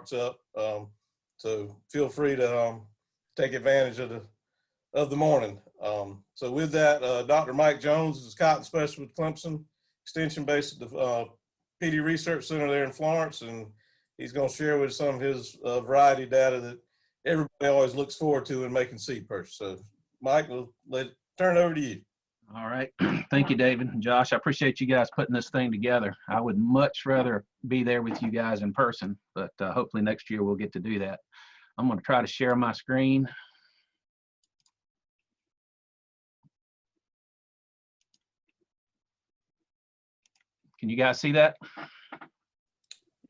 marks up. So feel free to take advantage of the morning. So with that, Dr. Mike Jones is cotton specialist with Clemson, extension based at the PeeDee Research Center there in Florence, and he's going to share with some of his variety data that everybody always looks forward to in making seed purchase. So Mike, we'll turn it over to you. All right. Thank you, David and Josh. I appreciate you guys putting this thing together. I would much rather be there with you guys in person, but hopefully next year we'll get to do that. I'm going to try to share my screen. Can you guys see that?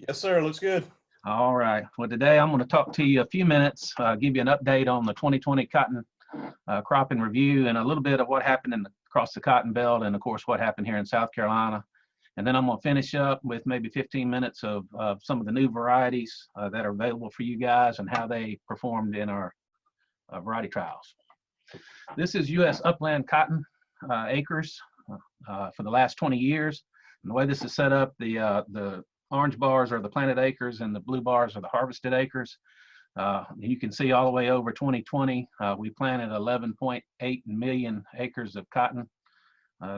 Yes, sir. Looks good. All right. Well, today I'm going to talk to you a few minutes, give you an update on the 2020 cotton cropping review and a little bit of what happened across the cotton belt, and of course what happened here in South Carolina. And then I'm going to finish up with maybe 15 minutes of some of the new varieties that are available for you guys and how they performed in our variety trials. This is U.S. upland cotton acres for the last 20 years. And the way this is set up, the orange bars are the planted acres and the blue bars are the harvested acres. You can see all the way over 2020, we planted 11.8 million acres of cotton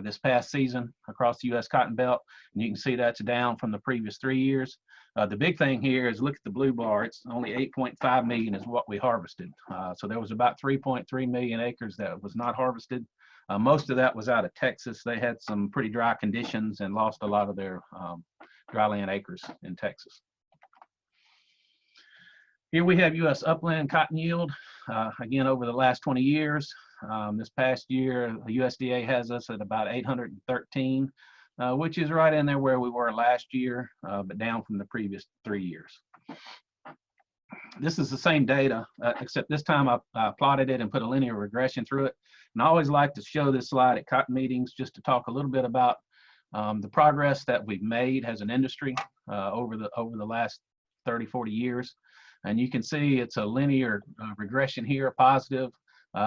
this past season across the U.S. cotton belt. And you can see that's down from the previous 3 years. The big thing here is look at the blue bar. It's only 8.5 million is what we harvested. So there was about 3.3 million acres that was not harvested. Most of that was out of Texas. They had some pretty dry conditions and lost a lot of their dryland acres in Texas. Here we have U.S. upland cotton yield, again, over the last 20 years. This past year, the USDA has us at about 813, which is right in there where we were last year, but down from the previous 3 years. This is the same data, except this time I plotted it and put a linear regression through it. And I always like to show this slide at cotton meetings just to talk a little bit about the progress that we've made as an industry over the last 30, 40 years. And you can see it's a linear regression here, positive.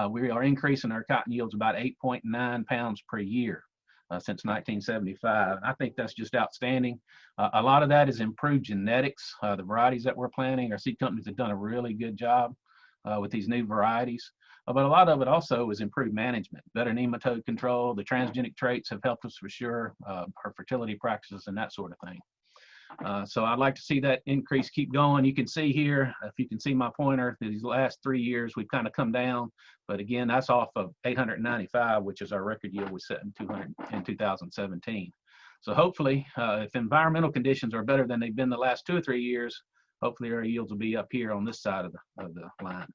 We are increasing our cotton yields about 8.9 pounds per year since 1975. I think that's just outstanding. A lot of that is improved genetics. The varieties that we're planting, our seed companies have done a really good job with these new varieties. But a lot of it also is improved management, better nematode control. The transgenic traits have helped us for sure, our fertility practices and that sort of thing. So I'd like to see that increase keep going. You can see here, if you can see my pointer, these last 3 years we've kind of come down, but again, that's off of 895, which is our record yield we set in 2017. So hopefully, if environmental conditions are better than they've been the last 2 or 3 years, hopefully our yields will be up here on this side of the line.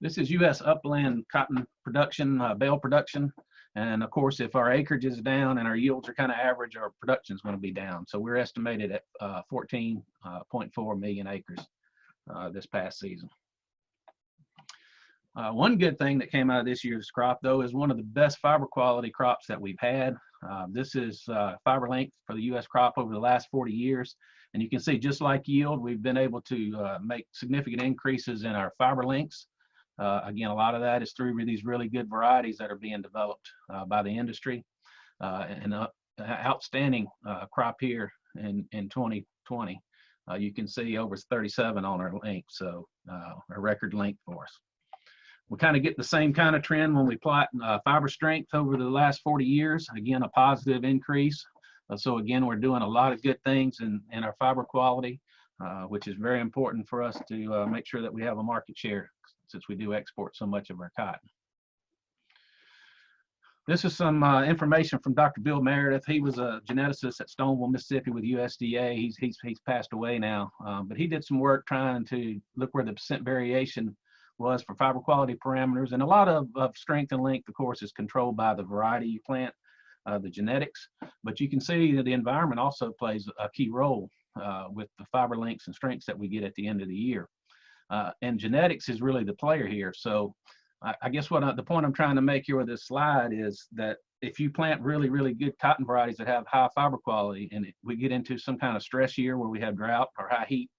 This is U.S. upland cotton production, bale production. And of course, if our acreage is down and our yields are kind of average, our production is going to be down. So we're estimated at 14.4 million acres this past season. One good thing that came out of this year's crop, though, is one of the best fiber quality crops that we've had. This is fiber length for the U.S. crop over the last 40 years. And you can see, just like yield, we've been able to make significant increases in our fiber lengths. Again, a lot of that is through these really good varieties that are being developed by the industry. And outstanding crop here in 2020. You can see over 37 on our length, so a record length for us. We kind of get the same kind of trend when we plot fiber strength over the last 40 years. Again, a positive increase. So again, we're doing a lot of good things in our fiber quality, which is very important for us to make sure that we have a market share, since we do export so much of our cotton. This is some information from Dr. Bill Meredith. He was a geneticist at Stonewall, Mississippi with USDA. He's passed away now, but he did some work trying to look where the percent variation was for fiber quality parameters. And a lot of strength and length, of course, is controlled by the variety you plant, the genetics. But you can see that the environment also plays a key role with the fiber lengths and strengths that we get at the end of the year. And genetics is really the player here. So I guess the point I'm trying to make here with this slide is that if you plant really, really good cotton varieties that have high fiber quality, and we get into some kind of stress year where we have drought or high heat,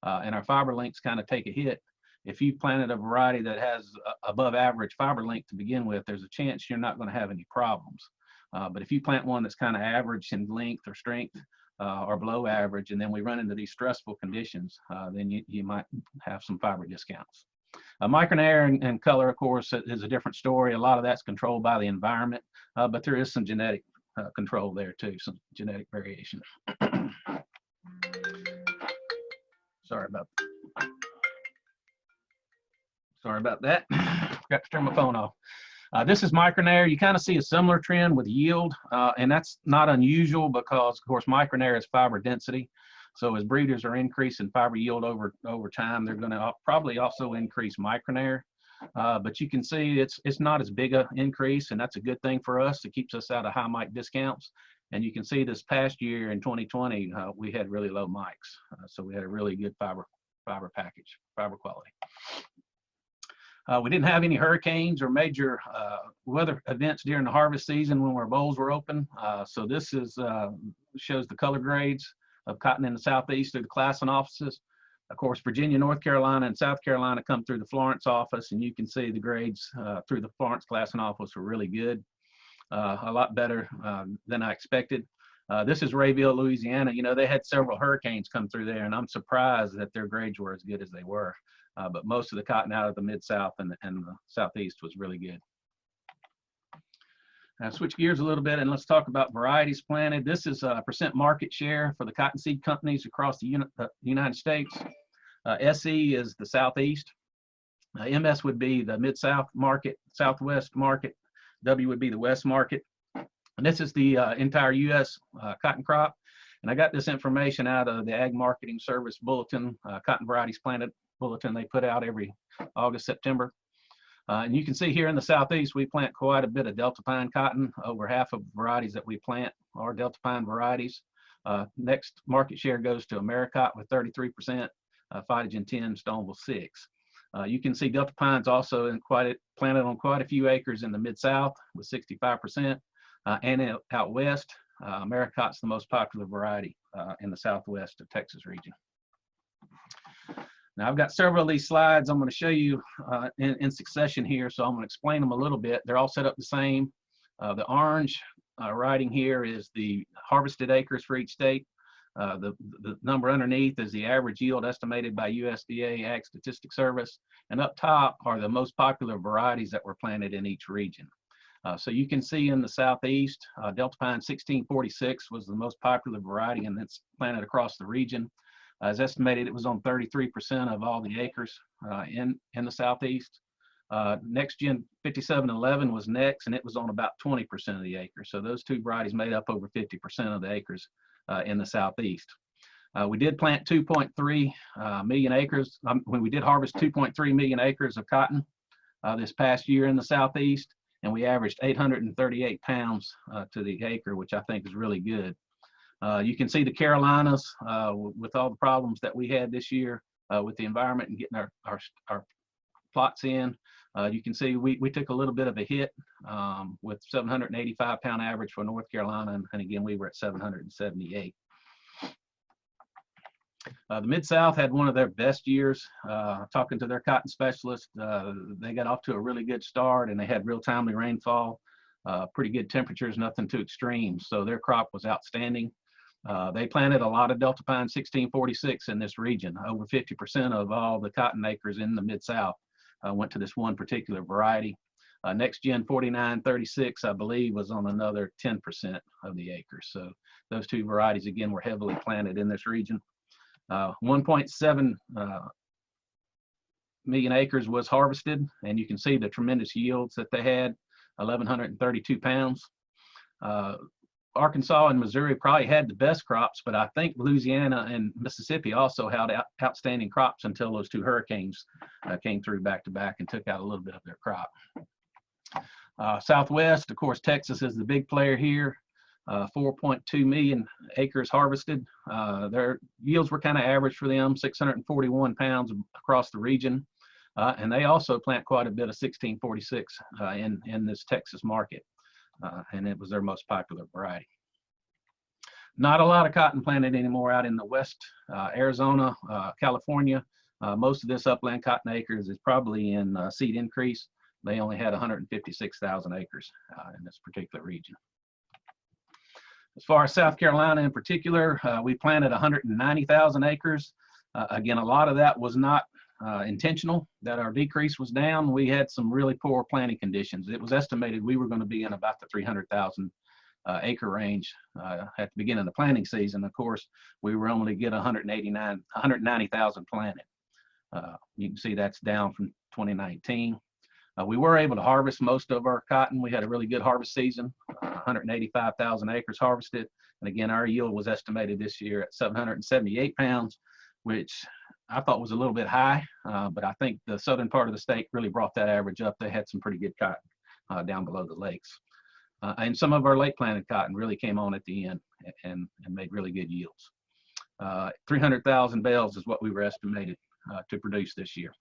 and our fiber lengths kind of take a hit, if you planted a variety that has above average fiber length to begin with, there's a chance you're not going to have any problems. But if you plant one that's kind of average in length or strength, or below average, and then we run into these stressful conditions, then you might have some fiber discounts. Micronair and color, of course, is a different story. A lot of that's controlled by the environment, but there is some genetic control there too, some genetic variation. Sorry about that. Got to turn my phone off. This is Micronair. You kind of see a similar trend with yield, and that's not unusual because, of course, Micronair is fiber density. So as breeders are increasing fiber yield over time, they're going to probably also increase Micronair. But you can see it's not as big an increase, and that's a good thing for us. It keeps us out of high mic discounts. And you can see this past year in 2020, we had really low mics. So we had a really good fiber package, fiber quality. We didn't have any hurricanes or major weather events during the harvest season when our bowls were open. So this is shows the color grades of cotton in the Southeast through the Clemson offices. Of course, Virginia, North Carolina, and South Carolina come through the Florence office, and you can see the grades through the Florence Clemson office were really good, a lot better than I expected. This is Rayville, Louisiana. You know, they had several hurricanes come through there, and I'm surprised that their grades were as good as they were. But most of the cotton out of the Mid-South and the Southeast was really good. Now switch gears a little bit and let's talk about varieties planted. This is percent market share for the cottonseed companies across the United States. SE is the Southeast. MS would be the Mid-South market, Southwest market. W would be the West market. And this is the entire U.S. Cotton crop. And I got this information out of the Ag Marketing Service Bulletin, Cotton Varieties Planted Bulletin they put out every August, September. And you can see here in the Southeast, we plant quite a bit of Delta pine cotton. Over half of varieties that we plant are Delta pine varieties. Next market share goes to Americot with 33%, Phytogen 10, Stonewall 6. You can see Delta pines also planted on quite a few acres in the Mid-South with 65%, and out west, Americot's the most popular variety in the Southwest of Texas region. Now I've got several of these slides I'm going to show you in succession here, so I'm going to explain them a little bit. They're all set up the same. The orange writing here is the harvested acres for each state. The number underneath is the average yield estimated by USDA Ag Statistics Service, and up top are the most popular varieties that were planted in each region. So you can see in the Southeast, Delta pine 1646 was the most popular variety, and it's planted across the region. As estimated, it was on 33% of all the acres in the Southeast. Next Gen 5711 was next, and it was on about 20% of the acres. So those two varieties made up over 50% of the acres in the Southeast. We did plant 2.3 million acres. When we did harvest 2.3 million acres of cotton this past year in the Southeast, and we averaged 838 pounds to the acre, which I think is really good. You can see the Carolinas with all the problems that we had this year with the environment and getting our plots in. You can see we took a little bit of a hit with 785 pound average for North Carolina, and again we were at 778. The Mid-South had one of their best years. Talking to their cotton specialist, they got off to a really good start, and they had real timely rainfall, pretty good temperatures, nothing too extreme. So their crop was outstanding. They planted a lot of Delta pine 1646 in this region. Over 50% of all the cotton acres in the Mid-South went to this one particular variety. Next Gen 4936, I believe, was on another 10% of the acres. So those two varieties, again, were heavily planted in this region. 1.7 million acres was harvested, and you can see the tremendous yields that they had, 1,132 pounds. Arkansas and Missouri probably had the best crops, but I think Louisiana and Mississippi also had outstanding crops until those two hurricanes came through back to back and took out a little bit of their crop. Southwest, of course, Texas is the big player here. 4.2 million acres harvested. Their yields were kind of average for them, 641 pounds across the region. And they also plant quite a bit of 1646 in this Texas market. And it was their most popular variety. Not a lot of cotton planted anymore out in the West, Arizona, California. Most of this upland cotton acres is probably in seed increase. They only had 156,000 acres in this particular region. As far as South Carolina in particular, we planted 190,000 acres. Again, a lot of that was not intentional, that our decrease was down. We had some really poor planting conditions. It was estimated we were going to be in about the 300,000 acre range at the beginning of the planting season. Of course, we were only get 190,000 planted. You can see that's down from 2019. We were able to harvest most of our cotton. We had a really good harvest season, 185,000 acres harvested. And again, our yield was estimated this year at 778 pounds, which I thought was a little bit high, but I think the southern part of the state really brought that average up. They had some pretty good cotton down below the lakes. And some of our late planted cotton really came on at the end and made really good yields. 300,000 bales is what we were estimated to produce this year.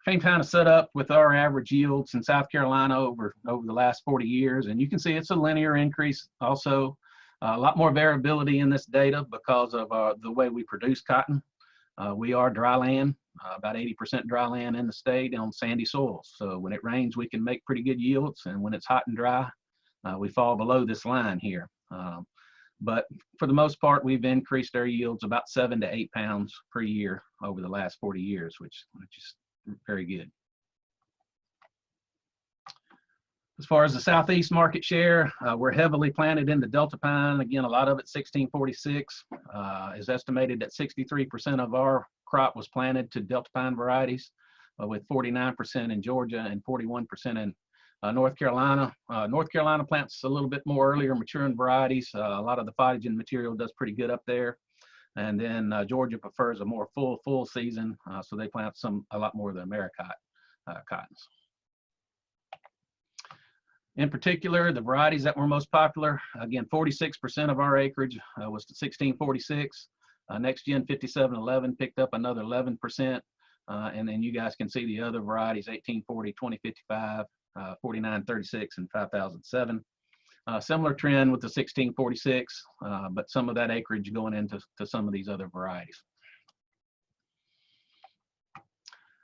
Same kind of setup with our average yields in South Carolina over the last 40 years. And you can see it's a linear increase also. A lot more variability in this data because of the way we produce cotton. We are dry land, about 80% dry land in the state on sandy soils. So when it rains, we can make pretty good yields. And when it's hot and dry, we fall below this line here. But for the most part, we've increased our yields about 7 to 8 pounds per year over the last 40 years, which is very good. As far as the Southeast market share, we're heavily planted into Delta pine. Again, a lot of it 1646 is estimated that 63% of our crop was planted to Delta pine varieties, with 49% in Georgia and 41% in North Carolina. North Carolina plants a little bit more earlier maturing varieties. A lot of the phytogen material does pretty good up there. And then Georgia prefers a more full season, so they plant a lot more of the Americot cottons. In particular, the varieties that were most popular, again, 46% of our acreage was 1646. Next Gen 5711 picked up another 11%. And then you guys can see the other varieties, 1840, 2055, 4936, and 5007. Similar trend with the 1646, but some of that acreage going into some of these other varieties.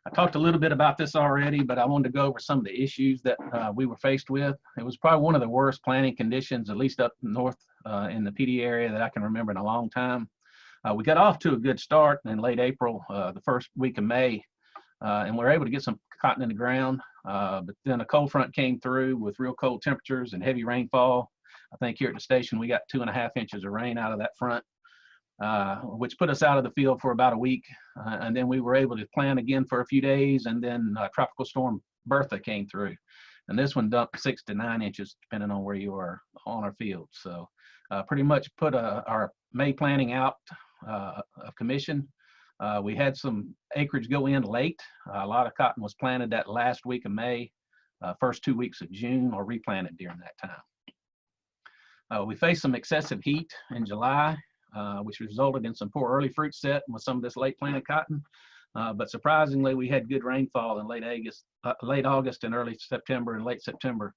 I talked a little bit about this already, but I wanted to go over some of the issues that we were faced with. It was probably one of the worst planting conditions, at least up north in the PeeDee area, that I can remember in a long time. We got off to a good start in late April, the first week of May, and we were able to get some cotton in the ground. But then a cold front came through with real cold temperatures and heavy rainfall. I think here at the station, we got 2.5 inches of rain out of that front, which put us out of the field for about a week. And then we were able to plant again for a few days. And then Tropical Storm Bertha came through. And this one dumped 6 to 9 inches, depending on where you are on our field. So pretty much put our May planting out of commission. We had some acreage go in late. A lot of cotton was planted that last week of May, first 2 weeks of June, or replanted during that time. We faced some excessive heat in July, which resulted in some poor early fruit set with some of this late planted cotton. But surprisingly, we had good rainfall in late August and early September and late September,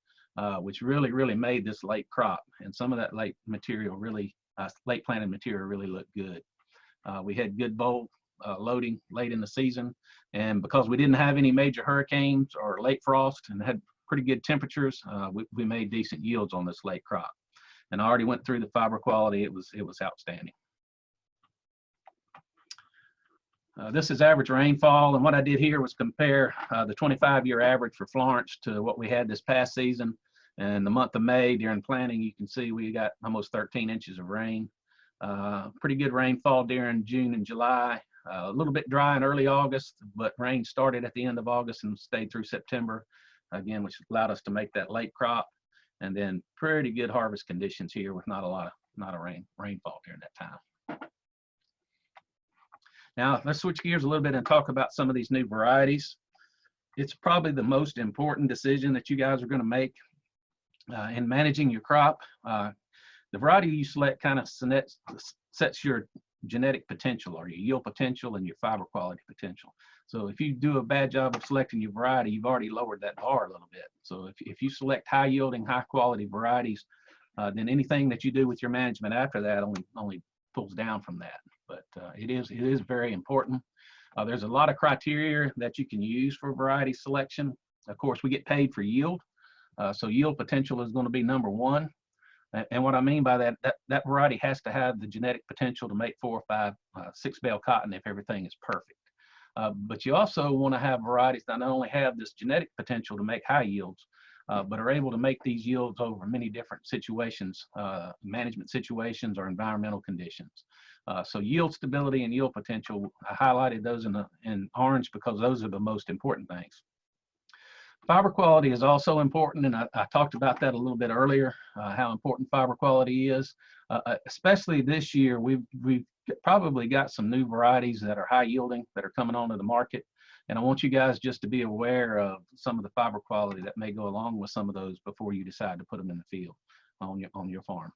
which really made this late crop. And some of that late material late planted material really looked good. We had good boll loading late in the season, and because we didn't have any major hurricanes or late frost and had pretty good temperatures, we made decent yields on this late crop. And I already went through the fiber quality. It was outstanding. This is average rainfall, and what I did here was compare the 25-year average for Florence to what we had this past season. And the month of May during planting, you can see we got almost 13 inches of rain. Pretty good rainfall during June and July. A little bit dry in early August, but rain started at the end of August and stayed through September, again, which allowed us to make that late crop. And then pretty good harvest conditions here with not a lot of rainfall during that time. Now let's switch gears a little bit and talk about some of these new varieties. It's probably the most important decision that you guys are going to make in managing your crop. The variety you select kind of sets your genetic potential or your yield potential and your fiber quality potential. So if you do a bad job of selecting your variety, you've already lowered that bar a little bit. So if you select high yielding, high quality varieties, then anything that you do with your management after that only pulls down from that. But it is very important. There's a lot of criteria that you can use for variety selection. Of course, we get paid for yield. So yield potential is going to be number one. And what I mean by that, that variety has to have the genetic potential to make 4 or 5, 6 bale cotton if everything is perfect. But you also want to have varieties that not only have this genetic potential to make high yields, but are able to make these yields over many different situations, management situations or environmental conditions. So yield stability and yield potential, I highlighted those in orange because those are the most important things. Fiber quality is also important, and I talked about that a little bit earlier, how important fiber quality is. Especially this year, we've probably got some new varieties that are high yielding that are coming onto the market. And I want you guys just to be aware of some of the fiber quality that may go along with some of those before you decide to put them in the field on your farm.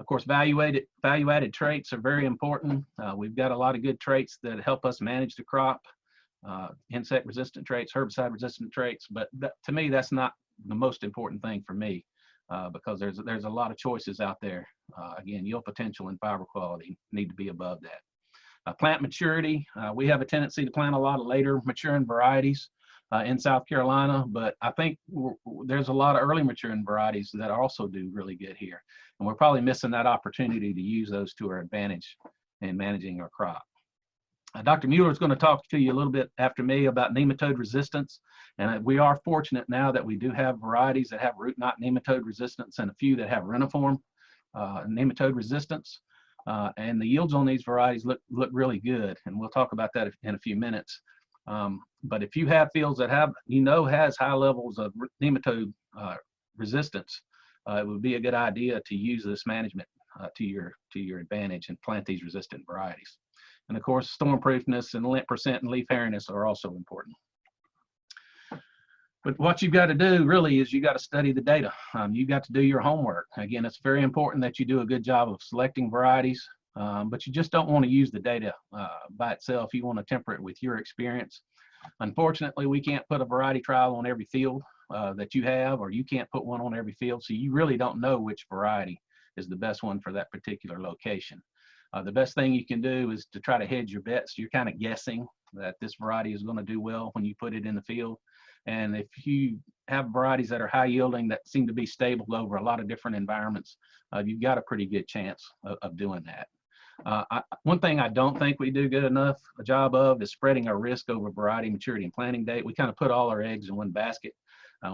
Of course, value-added traits are very important. We've got a lot of good traits that help us manage the crop. Insect resistant traits, herbicide resistant traits, but to me that's not the most important thing for me, because there's a lot of choices out there. Again, yield potential and fiber quality need to be above that. Plant maturity, we have a tendency to plant a lot of later maturing varieties in South Carolina, but I think there's a lot of early maturing varieties that also do really good here, and we're probably missing that opportunity to use those to our advantage in managing our crop. Dr. Mueller is going to talk to you a little bit after me about nematode resistance. And we are fortunate now that we do have varieties that have root knot nematode resistance and a few that have reniform nematode resistance. And the yields on these varieties look really good. And we'll talk about that in a few minutes. But if you have fields that have, has high levels of nematode resistance, it would be a good idea to use this management to your advantage and plant these resistant varieties. And of course, storm proofness and lint percent and leaf hairiness are also important. But what you've got to do really is you got to study the data. You've got to do your homework. Again, it's very important that you do a good job of selecting varieties, but you just don't want to use the data by itself. You want to temper it with your experience. Unfortunately, we can't put a variety trial on every field that you have, or you can't put one on every field, so you really don't know which variety is the best one for that particular location. The best thing you can do is to try to hedge your bets. You're kind of guessing that this variety is going to do well when you put it in the field. And if you have varieties that are high yielding that seem to be stable over a lot of different environments, you've got a pretty good chance of doing that. One thing I don't think we do good enough a job of is spreading our risk over variety, maturity, and planting date. We kind of put all our eggs in one basket.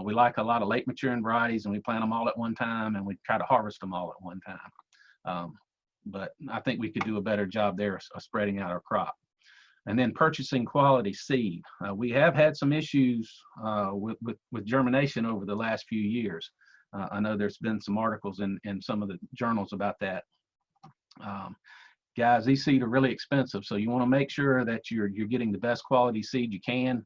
We like a lot of late maturing varieties, and we plant them all at one time, and we try to harvest them all at one time. But I think we could do a better job there of spreading out our crop. And then purchasing quality seed. We have had some issues with germination over the last few years. I know there's been some articles in some of the journals about that. Guys, these seed are really expensive, so you want to make sure that you're getting the best quality seed you can.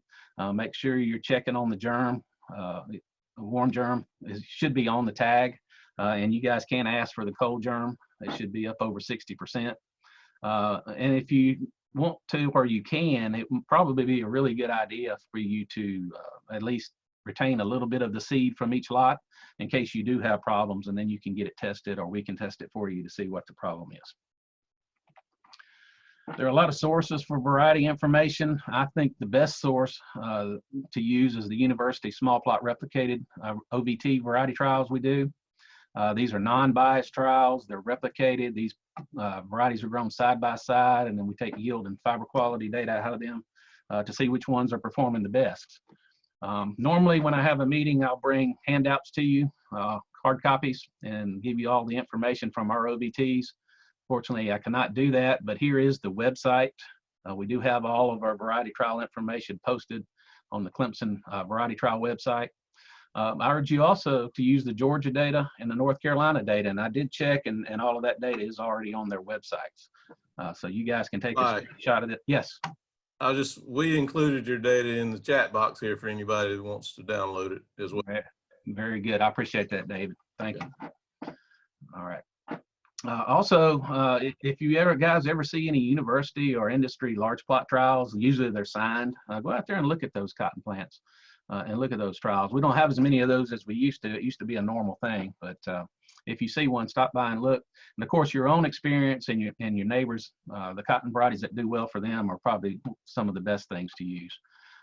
Make sure you're checking on the germ. The warm germ should be on the tag, and you guys can't ask for the cold germ. They should be up over 60%. And if you want to, or you can, it would probably be a really good idea for you to at least retain a little bit of the seed from each lot in case you do have problems, and then you can get it tested, or we can test it for you to see what the problem is. There are a lot of sources for variety information. I think the best source to use is the University Small Plot Replicated OVT variety trials we do. These are non-biased trials. They're replicated. These varieties are grown side by side, and then we take yield and fiber quality data out of them to see which ones are performing the best. Normally, when I have a meeting, I'll bring handouts to you, hard copies, and give you all the information from our OVTs. Fortunately, I cannot do that, but here is the website. We do have all of our variety trial information posted on the Clemson variety trial website. I urge you also to use the Georgia data and the North Carolina data, and I did check, and all of that data is already on their websites. So you guys can take a shot at it. Yes. We included your data in the chat box here for anybody who wants to download it as well. Very good. I appreciate that, David. Thank you. All right. Also, if you guys ever see any university or industry large plot trials, usually they're signed, go out there and look at those cotton plants and look at those trials. We don't have as many of those as we used to. It used to be a normal thing, but if you see one, stop by and look. And of course, your own experience and your neighbors, the cotton varieties that do well for them are probably some of the best things to use.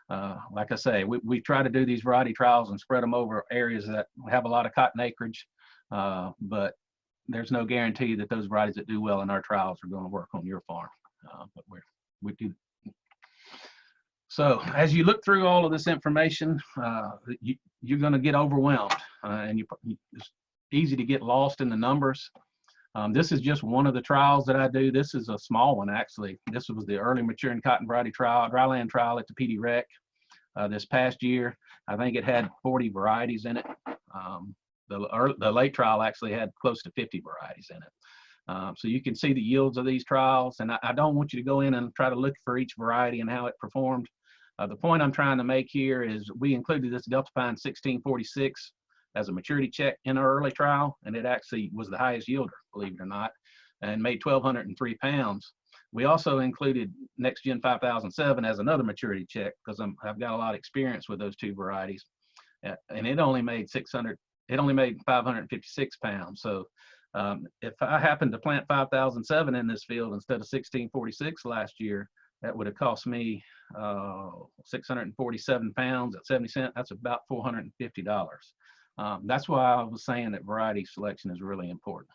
Like I say, we try to do these variety trials and spread them over areas that have a lot of cotton acreage, but there's no guarantee that those varieties that do well in our trials are going to work on your farm. But we do. So as you look through all of this information, you're going to get overwhelmed, and it's easy to get lost in the numbers. This is just one of the trials that I do. This is a small one, actually. This was the early maturing cotton variety trial, dryland trial at the PeeDee Rec this past year. I think it had 40 varieties in it. The late trial actually had close to 50 varieties in it. So you can see the yields of these trials, and I don't want you to go in and try to look for each variety and how it performed. The point I'm trying to make here is we included this Delta Pine 1646 as a maturity check in our early trial, and it actually was the highest yielder, believe it or not, and made 1,203 pounds. We also included Next Gen 5007 as another maturity check because I've got a lot of experience with those two varieties, and it only made 556 pounds. So if I happened to plant 5007 in this field instead of 1646 last year, that would have cost me 647 pounds at 70 cents. That's about $450. That's why I was saying that variety selection is really important.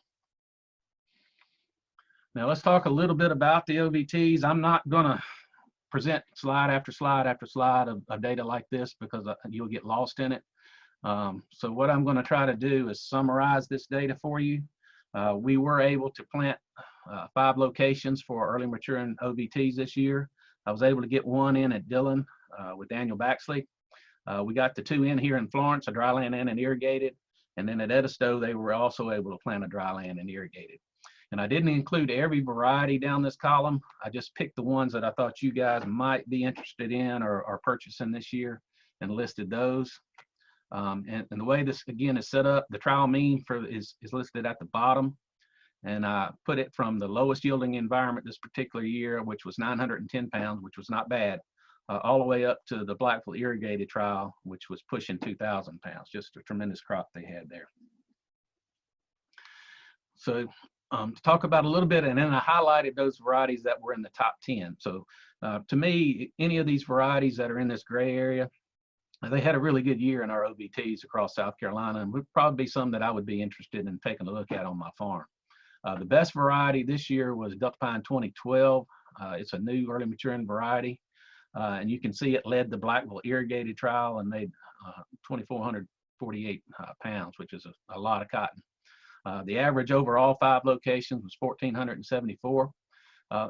Now let's talk a little bit about the OVTs. I'm not gonna present slide after slide after slide of data like this because you'll get lost in it. So what I'm gonna try to do is summarize this data for you. We were able to plant 5 locations for early maturing OVTs this year. I was able to get one in at Dillon with Daniel Baxley. We got the 2 in here in Florence, a dryland and an irrigated. And then at Edisto, they were also able to plant a dryland and irrigated. And I didn't include every variety down this column. I just picked the ones that I thought you guys might be interested in or purchasing this year and listed those. And the way this, again, is set up, the trial mean is listed at the bottom. And I put it from the lowest yielding environment this particular year, which was 910 pounds, which was not bad, all the way up to the Blackville irrigated trial, which was pushing 2,000 pounds, just a tremendous crop they had there. So to talk about a little bit, and then I highlighted those varieties that were in the top 10. So to me, any of these varieties that are in this gray area, they had a really good year in our OVTs across South Carolina, and would probably be some that I would be interested in taking a look at on my farm. The best variety this year was Delta Pine 2012. It's a new early maturing variety. And you can see it led the Blackville irrigated trial and made 2,448 pounds, which is a lot of cotton. The average over all 5 locations was 1,474.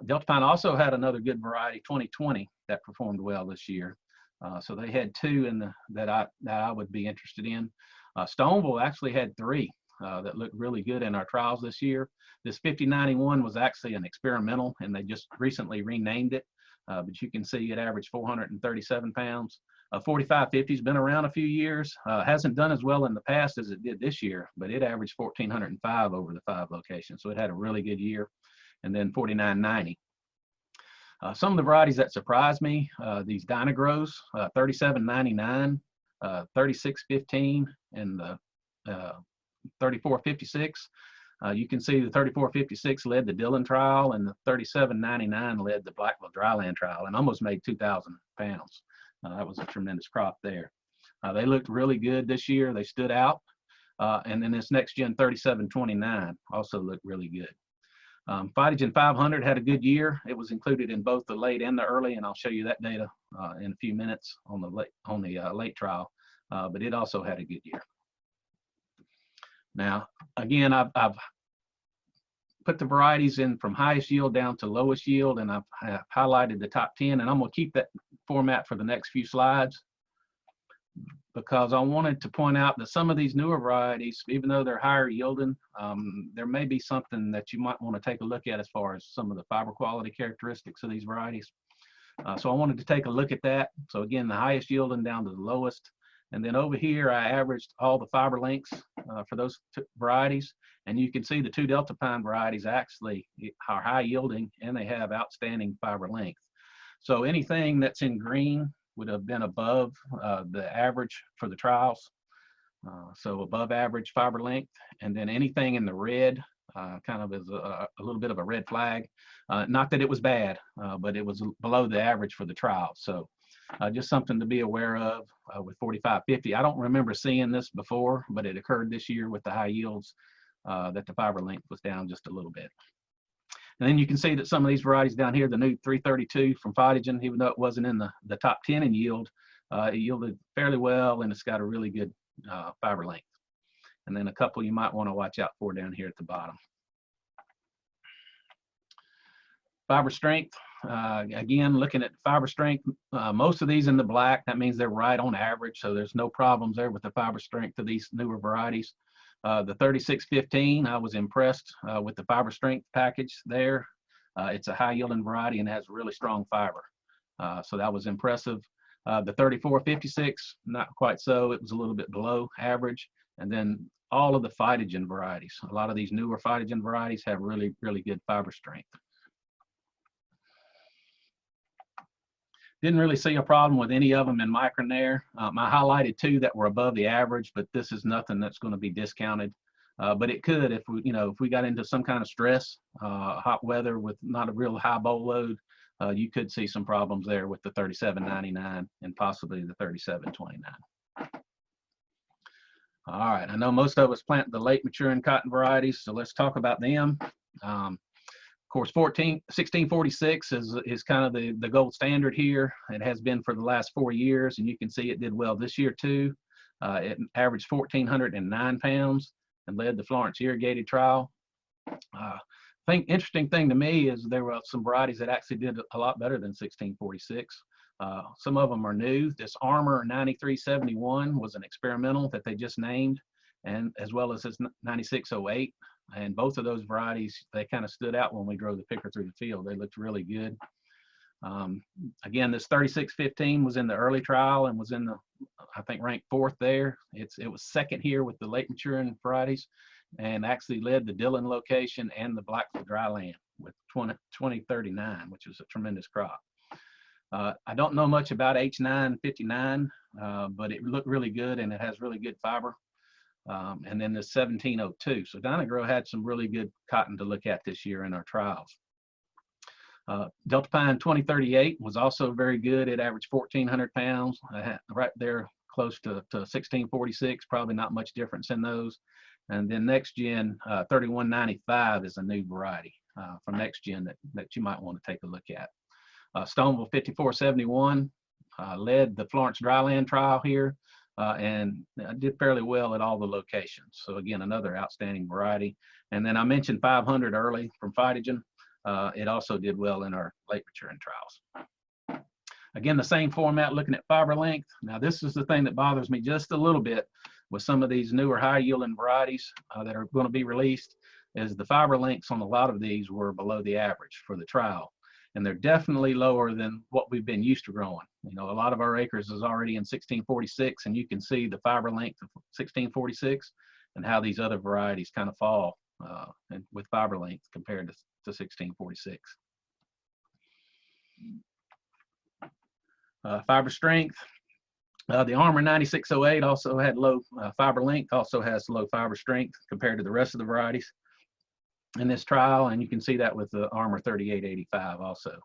Delta Pine also had another good variety, 2020, that performed well this year. So they had 2 that I would be interested in. Stonewall actually had 3 that looked really good in our trials this year. This 5091 was actually an experimental, and they just recently renamed it. But you can see it averaged 437 pounds. 4550 has been around a few years. Hasn't done as well in the past as it did this year, but it averaged 1,405 over the 5 locations. So it had a really good year. And then 4990. Some of the varieties that surprised me, these Dynagrows, 3799, 3615, and the 3456. You can see the 3456 led the Dillon trial, and the 3799 led the Blackville dryland trial, and almost made 2,000 pounds. That was a tremendous crop there. They looked really good this year. They stood out. And then this Next Gen 3729 also looked really good. Phytogen 500 had a good year. It was included in both the late and the early, and I'll show you that data in a few minutes on the late trial. But it also had a good year. Now, again, I've put the varieties in from highest yield down to lowest yield, and I've highlighted the top 10, and I'm going to keep that format for the next few slides because I wanted to point out that some of these newer varieties, even though they're higher yielding, there may be something that you might want to take a look at as far as some of the fiber quality characteristics of these varieties. So I wanted to take a look at that. So again, the highest yielding down to the lowest. And then over here, I averaged all the fiber lengths for those varieties. And you can see the 2 Delta Pine varieties actually are high yielding, and they have outstanding fiber length. So anything that's in green would have been above the average for the trials. So above average fiber length. And then anything in the red kind of is a little bit of a red flag. Not that it was bad, but it was below the average for the trial. So just something to be aware of with 4550. I don't remember seeing this before, but it occurred this year with the high yields. that the fiber length was down just a little bit. And then you can see that some of these varieties down here, the new 332 from Phytogen, even though it wasn't in the top 10 in yield, it yielded fairly well, and it's got a really good fiber length. And then a couple you might want to watch out for down here at the bottom. Fiber strength, again, looking at fiber strength, most of these in the black, that means they're right on average, so there's no problems there with the fiber strength of these newer varieties. The 3615, I was impressed with the fiber strength package there. It's a high yielding variety and has really strong fiber, so that was impressive. The 3456, not quite so, it was a little bit below average. And then all of the Phytogen varieties, a lot of these newer Phytogen varieties have really, really good fiber strength. Didn't really see a problem with any of them in Micronair. I highlighted two that were above the average, but this is nothing that's going to be discounted. But it could if we, if we got into some kind of stress, hot weather with not a real high boll load, you could see some problems there with the 3799 and possibly the 3729. All right, I know most of us plant the late maturing cotton varieties, so let's talk about them. Of course, 1646 is kind of the gold standard here. It has been for the last 4 years, and you can see it did well this year too. It averaged 1,409 pounds and led the Florence irrigated trial. Interesting thing to me is there were some varieties that actually did a lot better than 1646. Some of them are new. This Armor 9371 was an experimental that they just named, and as well as this 9608. And both of those varieties, they kind of stood out when we drove the picker through the field. They looked really good. Again, this 3615 was in the early trial and was in the, I think, ranked 4th there. It was 2nd here with the late maturing varieties, and actually led the Dillon location and the Blackfoot dryland with 2039, which was a tremendous crop. I don't know much about H959, but it looked really good and it has really good fiber. And then the 1702. So Dyna-Gro had some really good cotton to look at this year in our trials. Delta Pine 2038 was also very good. It averaged 1,400 pounds, right there close to 1646, probably not much difference in those. And then Next Gen 3195 is a new variety from Next Gen that you might want to take a look at. Stonewall 5471 led the Florence dryland trial here. And did fairly well at all the locations. So again, another outstanding variety. And then I mentioned 500 early from Phytogen. It also did well in our late maturing trials. Again, the same format, looking at fiber length. Now this is the thing that bothers me just a little bit with some of these newer high yielding varieties that are going to be released, is the fiber lengths on a lot of these were below the average for the trial. And they're definitely lower than what we've been used to growing. A lot of our acres is already in 1646, and you can see the fiber length of 1646 and how these other varieties kind of fall and with fiber length compared to 1646. Fiber strength. The Armor 9608 also had low fiber length, also has low fiber strength compared to the rest of the varieties in this trial, and you can see that with the Armor 3885 also.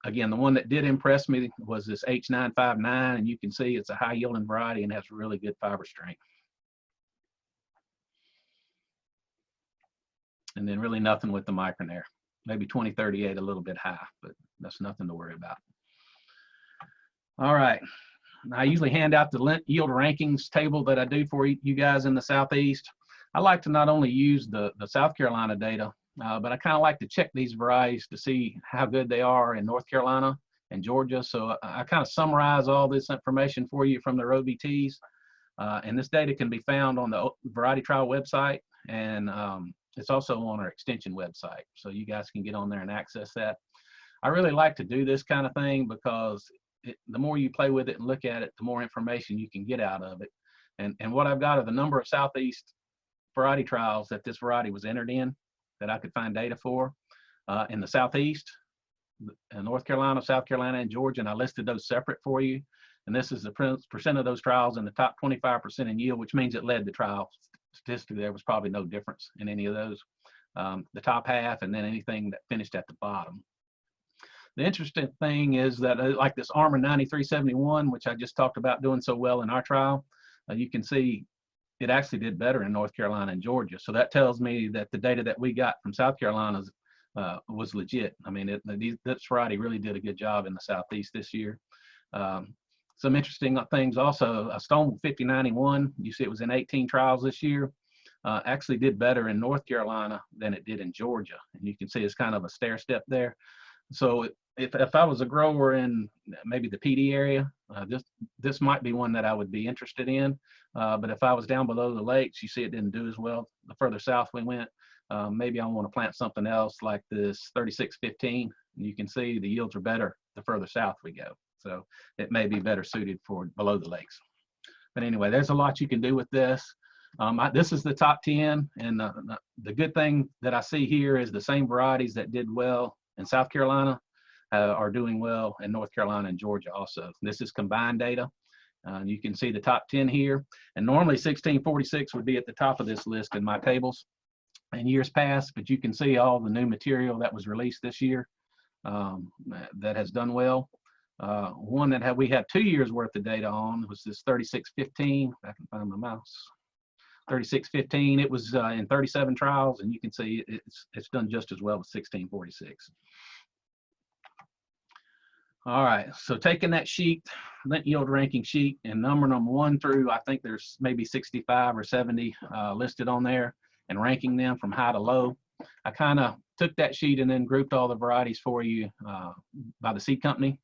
Again, the one that did impress me was this H959, and you can see it's a high yielding variety and has really good fiber strength. And then really nothing with the Micronair. Maybe 2038 a little bit high, but that's nothing to worry about. All right, I usually hand out the Lint yield rankings table that I do for you guys in the Southeast. I like to not only use the South Carolina data, but I kind of like to check these varieties to see how good they are in North Carolina and Georgia. So I kind of summarize all this information for you from their OBTs. And this data can be found on the Variety Trial website, and it's also on our extension website. So you guys can get on there and access that. I really like to do this kind of thing because the more you play with it and look at it, the more information you can get out of it. And what I've got are the number of Southeast variety trials that this variety was entered in that I could find data for in the Southeast, North Carolina, South Carolina, and Georgia, and I listed those separate for you. And this is the percent of those trials in the top 25% in yield, which means it led the trial. Statistically, there was probably no difference in any of those. The top half, and then anything that finished at the bottom. The interesting thing is that like this Armor 9371, which I just talked about doing so well in our trial, you can see it actually did better in North Carolina and Georgia. So that tells me that the data that we got from South Carolina was legit. I mean, this variety really did a good job in the Southeast this year. Some interesting things also, Stonewall 5091, you see it was in 18 trials this year, actually did better in North Carolina than it did in Georgia. And you can see it's kind of a stair step there. So if I was a grower in maybe the PeeDee area, this might be one that I would be interested in. But if I was down below the lakes, you see it didn't do as well. The further south we went, maybe I want to plant something else like this 3615. You can see the yields are better the further south we go. So it may be better suited for below the lakes. But anyway, there's a lot you can do with this. This is the top 10, and the good thing that I see here is the same varieties that did well in South Carolina are doing well in North Carolina and Georgia also. This is combined data. You can see the top 10 here, and normally 1646 would be at the top of this list in my tables in years past, but you can see all the new material that was released this year that has done well. One that we had 2 years worth of data on was this 3615. I can find my mouse. 3615. It was in 37 trials, and you can see it's done just as well as 1646. All right, so taking that sheet, Lint yield ranking sheet, and numbering them 1 through, I think there's maybe 65 or 70 listed on there, and ranking them from high to low. I kind of took that sheet and then grouped all the varieties for you by the seed company.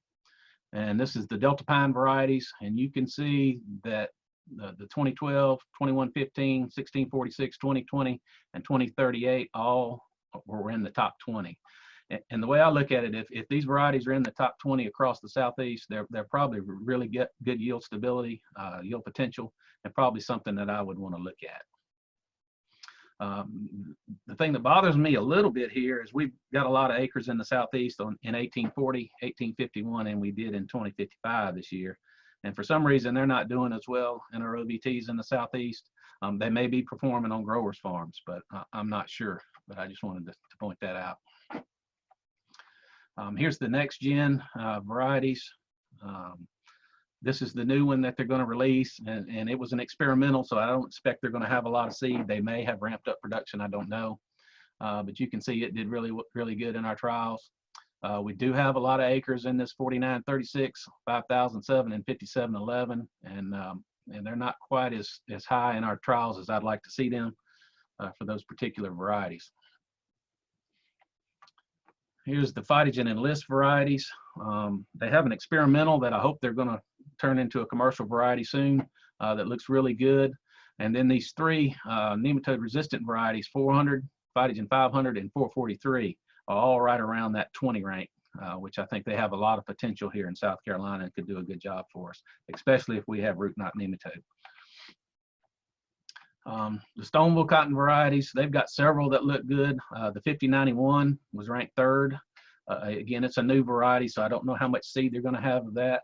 And this is the Delta Pine varieties, and you can see that the 2012, 2115, 1646, 2020, and 2038 all were in the top 20. And the way I look at it, if these varieties are in the top 20 across the Southeast, they're probably really get good yield stability, yield potential, and probably something that I would want to look at. The thing that bothers me a little bit here is we've got a lot of acres in the Southeast in 1840, 1851, and we did in 2055 this year. And for some reason, they're not doing as well in our OVTs in the Southeast. They may be performing on growers' farms, but I'm not sure. But I just wanted to point that out. Here's the next gen varieties. This is the new one that they're going to release, and it was an experimental, so I don't expect they're going to have a lot of seed. They may have ramped up production, I don't know. But you can see it did really good in our trials. We do have a lot of acres in this 4936, 5007, and 5711, and they're not quite as high in our trials as I'd like to see them for those particular varieties. Here's the Phytogen and List varieties. They have an experimental that I hope they're going to turn into a commercial variety soon that looks really good. And then these 3 nematode resistant varieties, 400, Phytogen 500, and 443, are all right around that 20 rank, which I think they have a lot of potential here in South Carolina and could do a good job for us, especially if we have root knot nematode. The Stonewall cotton varieties, they've got several that look good. The 5091 was ranked 3rd. Again, it's a new variety, so I don't know how much seed they're going to have of that.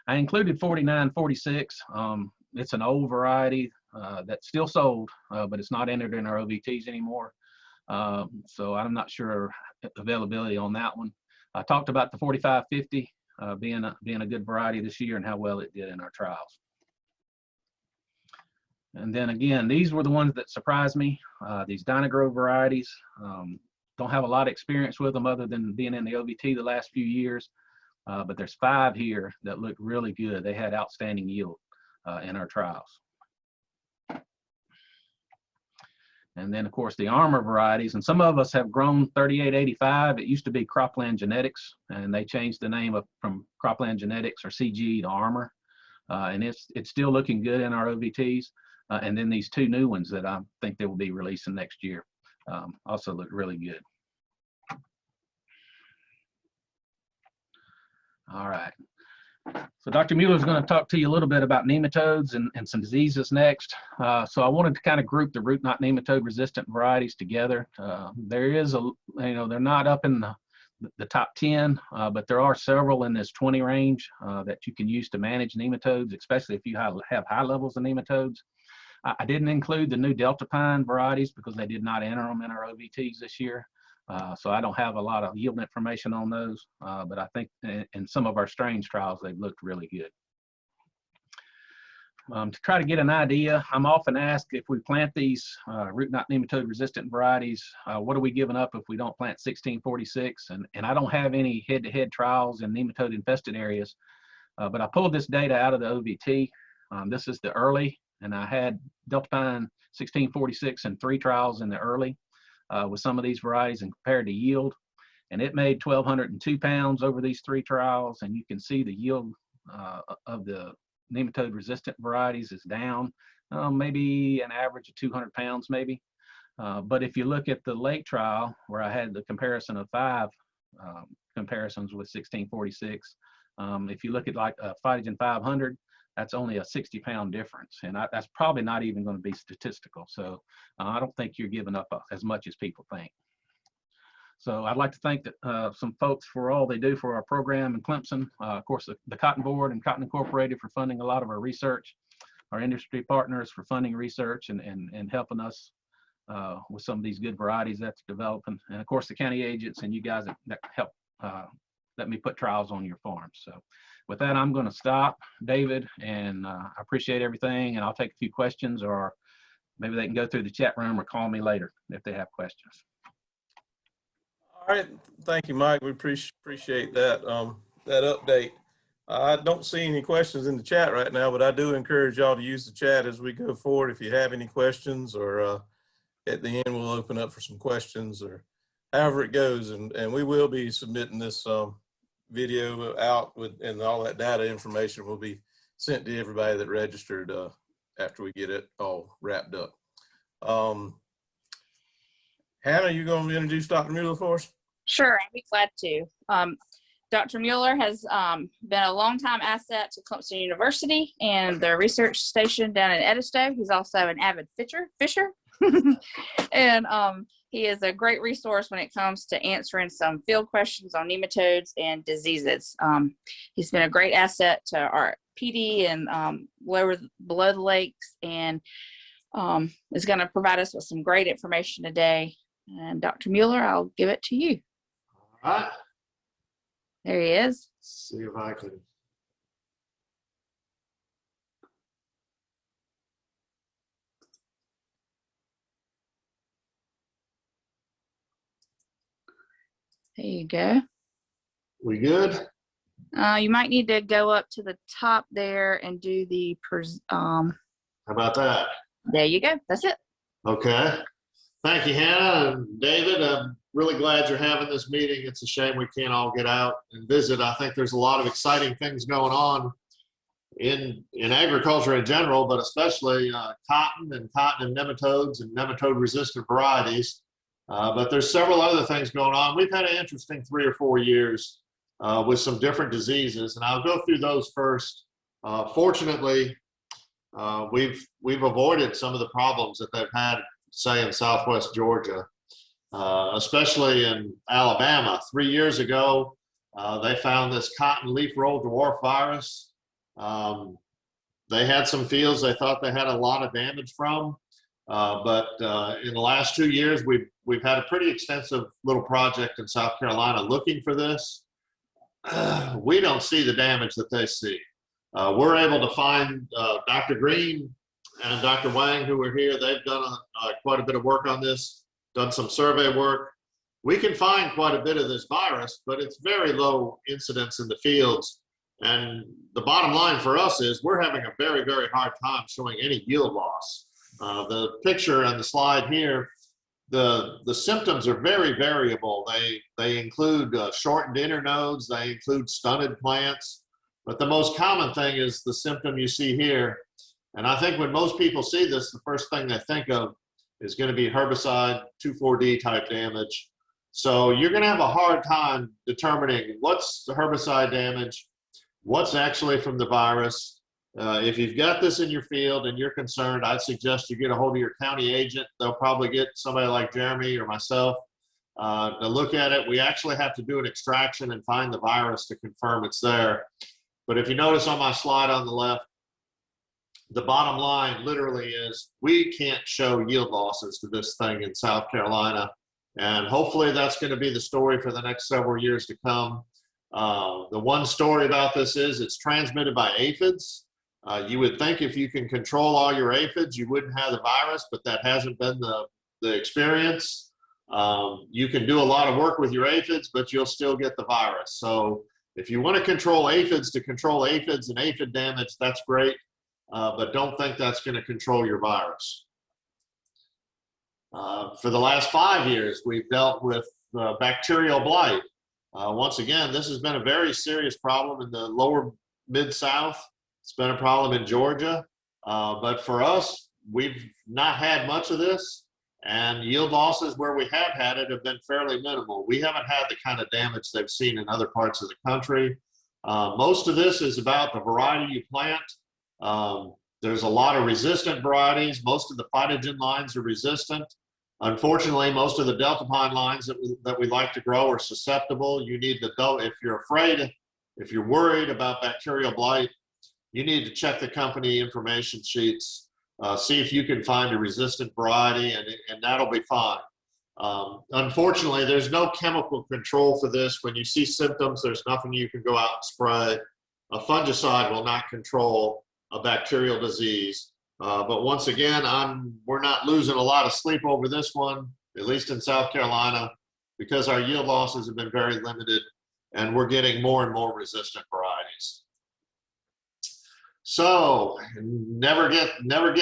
I included 4946. It's an old variety that's still sold, but it's not entered in our OVTs anymore. So I'm not sure availability on that one. I talked about the 4550 being a good variety this year and how well it did in our trials. And then again, these were the ones that surprised me. These Dynagrow varieties, don't have a lot of experience with them other than being in the OVT the last few years. But there's 5 here that look really good. They had outstanding yield in our trials. And then of course the Armor varieties, and some of us have grown 3885. It used to be Cropland Genetics, and they changed the name from Cropland Genetics or CG to Armor. And it's still looking good in our OVTs. And then these 2 new ones that I think they will be releasing next year also look really good. All right. So Dr. Mueller is going to talk to you a little bit about nematodes and some diseases next. So I wanted to kind of group the root knot nematode resistant varieties together. There is they're not up in the top 10, but there are several in this 20 range that you can use to manage nematodes, especially if you have high levels of nematodes. I didn't include the new Delta Pine varieties because they did not enter them in our OVTs this year. So I don't have a lot of yield information on those, but I think in some of our strains trials, they've looked really good. To try to get an idea, I'm often asked if we plant these root knot nematode resistant varieties, what are we giving up if we don't plant 1646? And I don't have any head-to-head trials in nematode infested areas, but I pulled this data out of the OVT. This is the early, and I had Delta Pine 1646 and 3 trials in the early with some of these varieties and compared to yield. And it made 1,202 pounds over these 3 trials, and you can see the yield of the nematode resistant varieties is down, maybe an average of 200 pounds maybe. But if you look at the late trial where I had the comparison of 5 comparisons with 1646, if you look at like Phytogen 500, that's only a 60-pound difference. And that's probably not even going to be statistical. So I don't think you're giving up as much as people think. So I'd like to thank some folks for all they do for our program in Clemson. Of course, the Cotton Board and Cotton Incorporated for funding a lot of our research, our industry partners for funding research and helping us with some of these good varieties that's developing. And of course, the county agents and you guys that help let me put trials on your farm. So with that, I'm going to stop, David, and I appreciate everything. And I'll take a few questions, or maybe they can go through the chat room or call me later if they have questions. All right, thank you, Mike. We appreciate that that update. I don't see any questions in the chat right now, but I do encourage y'all to use the chat as we go forward. If you have any questions, or at the end we'll open up for some questions, or however it goes. And we will be submitting this video out and all that data information will be sent to everybody that registered after we get it all wrapped up. Hannah, you going to introduce Dr. Mueller for us? Sure, I'd be glad to. Dr. Mueller has been a longtime asset to Clemson University and the research station down in Edisto. He's also an avid fisher. And he is a great resource when it comes to answering some field questions on nematodes and diseases. He's been a great asset to our PeeDee and below the lakes, and is going to provide us with some great information today. And Dr. Mueller, I'll give it to you. All right. There he is. Let's see if I can. There you go. We good? You might need to go up to the top there and do the, How about that? there you go. That's it. Okay. Thank you, Hannah and David. I'm really glad you're having this meeting. It's a shame we can't all get out and visit. I think there's a lot of exciting things going on in agriculture in general, but especially cotton and nematodes and nematode resistant varieties. But there's several other things going on. We've had an interesting 3 or 4 years with some different diseases, and I'll go through those first. Fortunately, we've avoided some of the problems that they've had, say, in Southwest Georgia, especially in Alabama. 3 years ago, they found this cotton leaf roll dwarf virus. They had some fields they thought they had a lot of damage from, but in the last 2 years, we've had a pretty extensive little project in South Carolina looking for this. We don't see the damage that they see. We're able to find Dr. Green and Dr. Wang, who are here. They've done quite a bit of work on this, done some survey work. We can find quite a bit of this virus, but it's very low incidence in the fields. And the bottom line for us is we're having a very, very hard time showing any yield loss. The picture on the slide here, the symptoms are very variable. They include shortened internodes, they include stunted plants, but the most common thing is the symptom you see here. And I think when most people see this, the first thing they think of is going to be herbicide 2,4-D type damage. So you're going to have a hard time determining what's the herbicide damage, what's actually from the virus. If you've got this in your field and you're concerned, I'd suggest you get a hold of your county agent. They'll probably get somebody like Jeremy or myself to look at it. We actually have to do an extraction and find the virus to confirm it's there. But if you notice on my slide on the left, the bottom line literally is we can't show yield losses to this thing in South Carolina. And hopefully that's going to be the story for the next several years to come. The one story about this is it's transmitted by aphids. You would think if you can control all your aphids, you wouldn't have the virus, but that hasn't been the experience. You can do a lot of work with your aphids, but you'll still get the virus. So if you want to control aphids to control aphids and aphid damage, that's great, but don't think that's going to control your virus. For the last 5 years, we've dealt with bacterial blight. Once again, this has been a very serious problem in the lower mid-south. It's been a problem in Georgia, but for us, we've not had much of this, and yield losses where we have had it have been fairly minimal. We haven't had the kind of damage they've seen in other parts of the country. Most of this is about the variety you plant. There's a lot of resistant varieties. Most of the phytogen lines are resistant. Unfortunately, most of the Delta pine lines that we like to grow are susceptible. You need to know if you're worried about bacterial blight, you need to check the company information sheets, see if you can find a resistant variety, and that'll be fine. Unfortunately, there's no chemical control for this. When you see symptoms, there's nothing you can go out and spray. A fungicide will not control a bacterial disease. But once again, we're not losing a lot of sleep over this one, at least in South Carolina, because our yield losses have been very limited, and we're getting more and more resistant varieties. So never get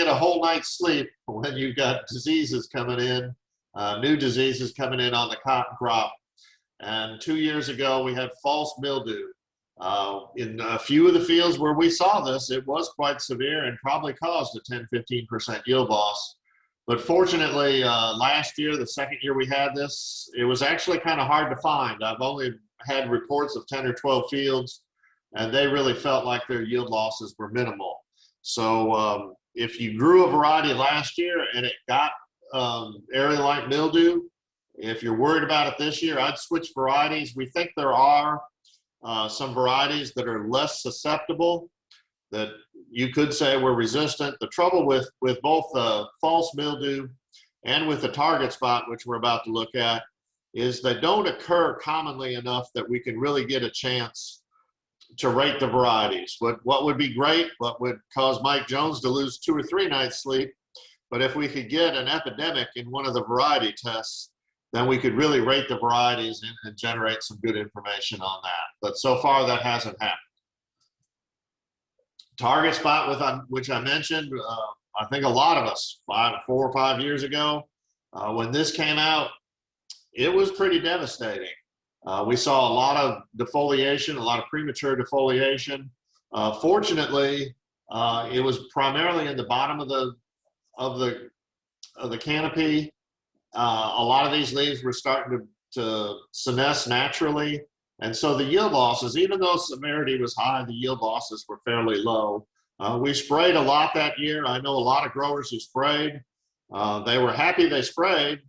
a whole night's sleep when you've got diseases coming in, new diseases coming in on the cotton crop. And 2 years ago, we had false mildew. In a few of the fields where we saw this, it was quite severe and probably caused a 10–15% yield loss. But fortunately, last year, the second year we had this, it was actually kind of hard to find. I've only had reports of 10 or 12 fields, and they really felt like their yield losses were minimal. So if you grew a variety last year and it got area light mildew, if you're worried about it this year, I'd switch varieties. We think there are some varieties that are less susceptible that you could say were resistant. The trouble with both the false mildew and with the target spot, which we're about to look at, is they don't occur commonly enough that we can really get a chance to rate the varieties. What would be great, what would cause Mike Jones to lose 2 or 3 nights sleep, but if we could get an epidemic in one of the variety tests, then we could really rate the varieties and generate some good information on that. But so far, that hasn't happened. Target spot, which I mentioned, I think a lot of us, 4 or 5 years ago, when this came out, it was pretty devastating. We saw a lot of defoliation, a lot of premature defoliation. Fortunately, it was primarily in the bottom of the canopy. A lot of these leaves were starting to senesce naturally. And so the yield losses, even though severity was high, the yield losses were fairly low. We sprayed a lot that year. I know a lot of growers who sprayed. They were happy they sprayed,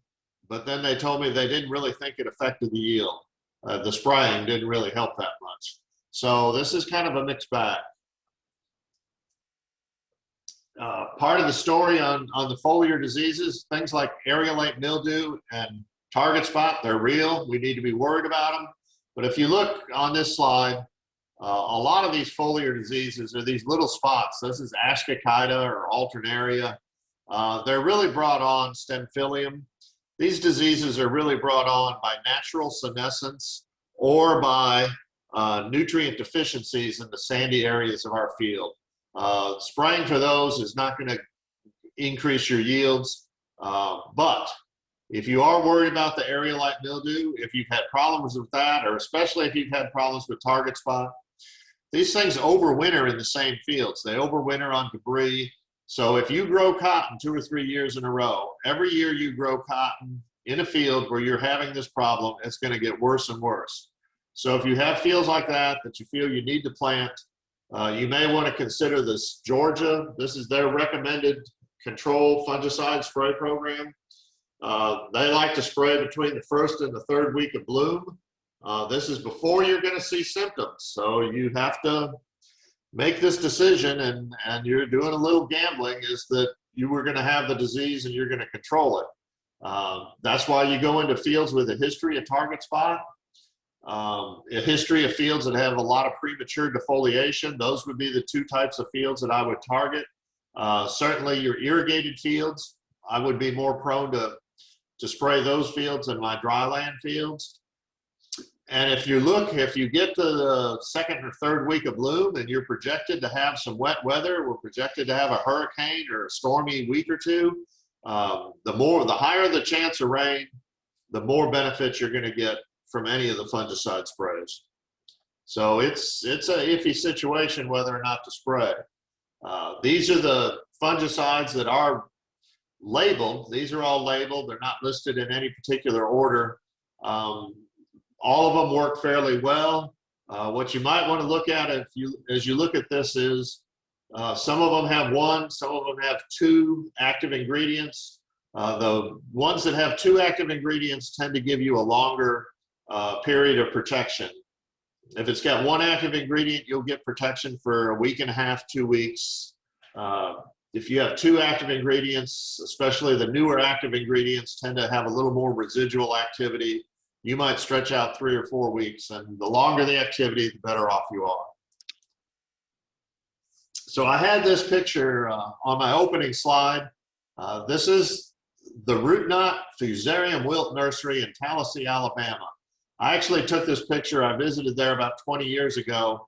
but then they told me they didn't really think it affected the yield. The spraying didn't really help that much. So this is kind of a mixed bag. Part of the story on the foliar diseases, things like areolate mildew and target spot, they're real. We need to be worried about them. But if you look on this slide, a lot of these foliar diseases are these little spots. This is Ascochyta or Alternaria. They're really brought on Stemphyllium. These diseases are really brought on by natural senescence or by nutrient deficiencies in the sandy areas of our field. Spraying for those is not going to increase your yields, but if you are worried about the areolite mildew, if you've had problems with that, or especially if you've had problems with target spot, these things overwinter in the same fields. They overwinter on debris. So if you grow cotton 2 or 3 years in a row, every year you grow cotton in a field where you're having this problem, it's going to get worse and worse. So if you have fields like that you feel you need to plant, you may want to consider this Georgia. This is their recommended control fungicide spray program. They like to spray between the 1st and the 3rd week of bloom. This is before you're going to see symptoms. So you have to make this decision, and you're doing a little gambling, is that you were going to have the disease and you're going to control it. That's why you go into fields with a history of target spot. A history of fields that have a lot of premature defoliation, those would be the two types of fields that I would target. Certainly your irrigated fields, I would be more prone to spray those fields than my dry land fields. And if you get to the second or third week of bloom and you're projected to have some wet weather, we're projected to have a hurricane or a stormy week or two, the higher the chance of rain, the more benefits you're going to get from any of the fungicide sprays. So it's a iffy situation whether or not to spray. These are the fungicides that are labeled. These are all labeled. They're not listed in any particular order. All of them work fairly well. What you might want to look at as you look at this is some of them have one, some of them have two active ingredients. The ones that have two active ingredients tend to give you a longer period of protection. If it's got one active ingredient, you'll get protection for a week and a half, 2 weeks. If you have two active ingredients, especially the newer active ingredients tend to have a little more residual activity. You might stretch out 3 or 4 weeks, and the longer the activity, the better off you are. So I had this picture on my opening slide. This is the Root Knot Fusarium Wilt Nursery in Tallahassee, Alabama. I actually took this picture. I visited there about 20 years ago.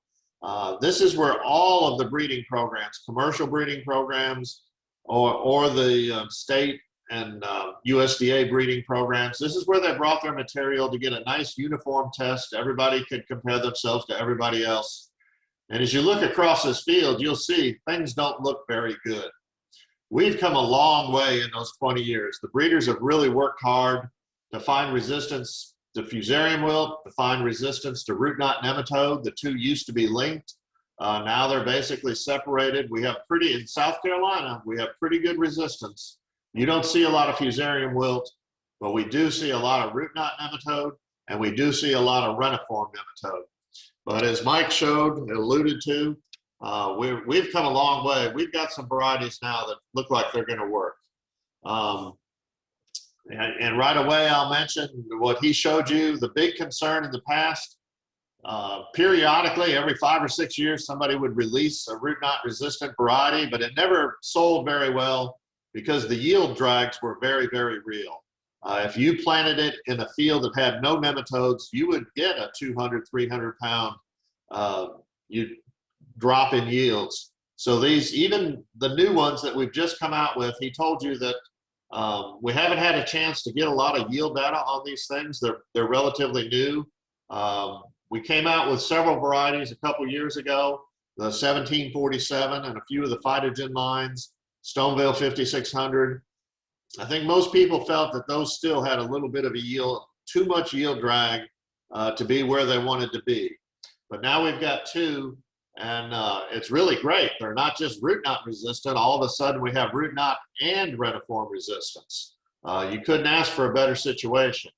This is where all of the breeding programs, commercial breeding programs, or the state and USDA breeding programs, this is where they brought their material to get a nice uniform test. Everybody could compare themselves to everybody else. And as you look across this field, you'll see things don't look very good. We've come a long way in those 20 years. The breeders have really worked hard to find resistance to Fusarium wilt, to find resistance to root knot nematode. The two used to be linked. Now they're basically separated. In South Carolina, we have pretty good resistance. You don't see a lot of Fusarium wilt, but we do see a lot of root knot nematode, and we do see a lot of reniform nematode. But as Mike alluded to, we've come a long way. We've got some varieties now that look like they're going to work. And right away, I'll mention what he showed you. The big concern in the past, periodically, every 5 or 6 years, somebody would release a root knot resistant variety, but it never sold very well because the yield drags were very, very real. If you planted it in a field that had no nematodes, you would get a 200, 300 pound drop in yields. So even the new ones that we've just come out with, he told you that we haven't had a chance to get a lot of yield data on these things. They're relatively new. We came out with several varieties a couple years ago, the 1747 and a few of the phytogen lines, Stonewall 5600. I think most people felt that those still had a little bit of a yield, too much yield drag to be where they wanted to be. But now we've got two, and it's really great. They're not just root knot resistant. All of a sudden we have root knot and reniform resistance. You couldn't ask for a better situation.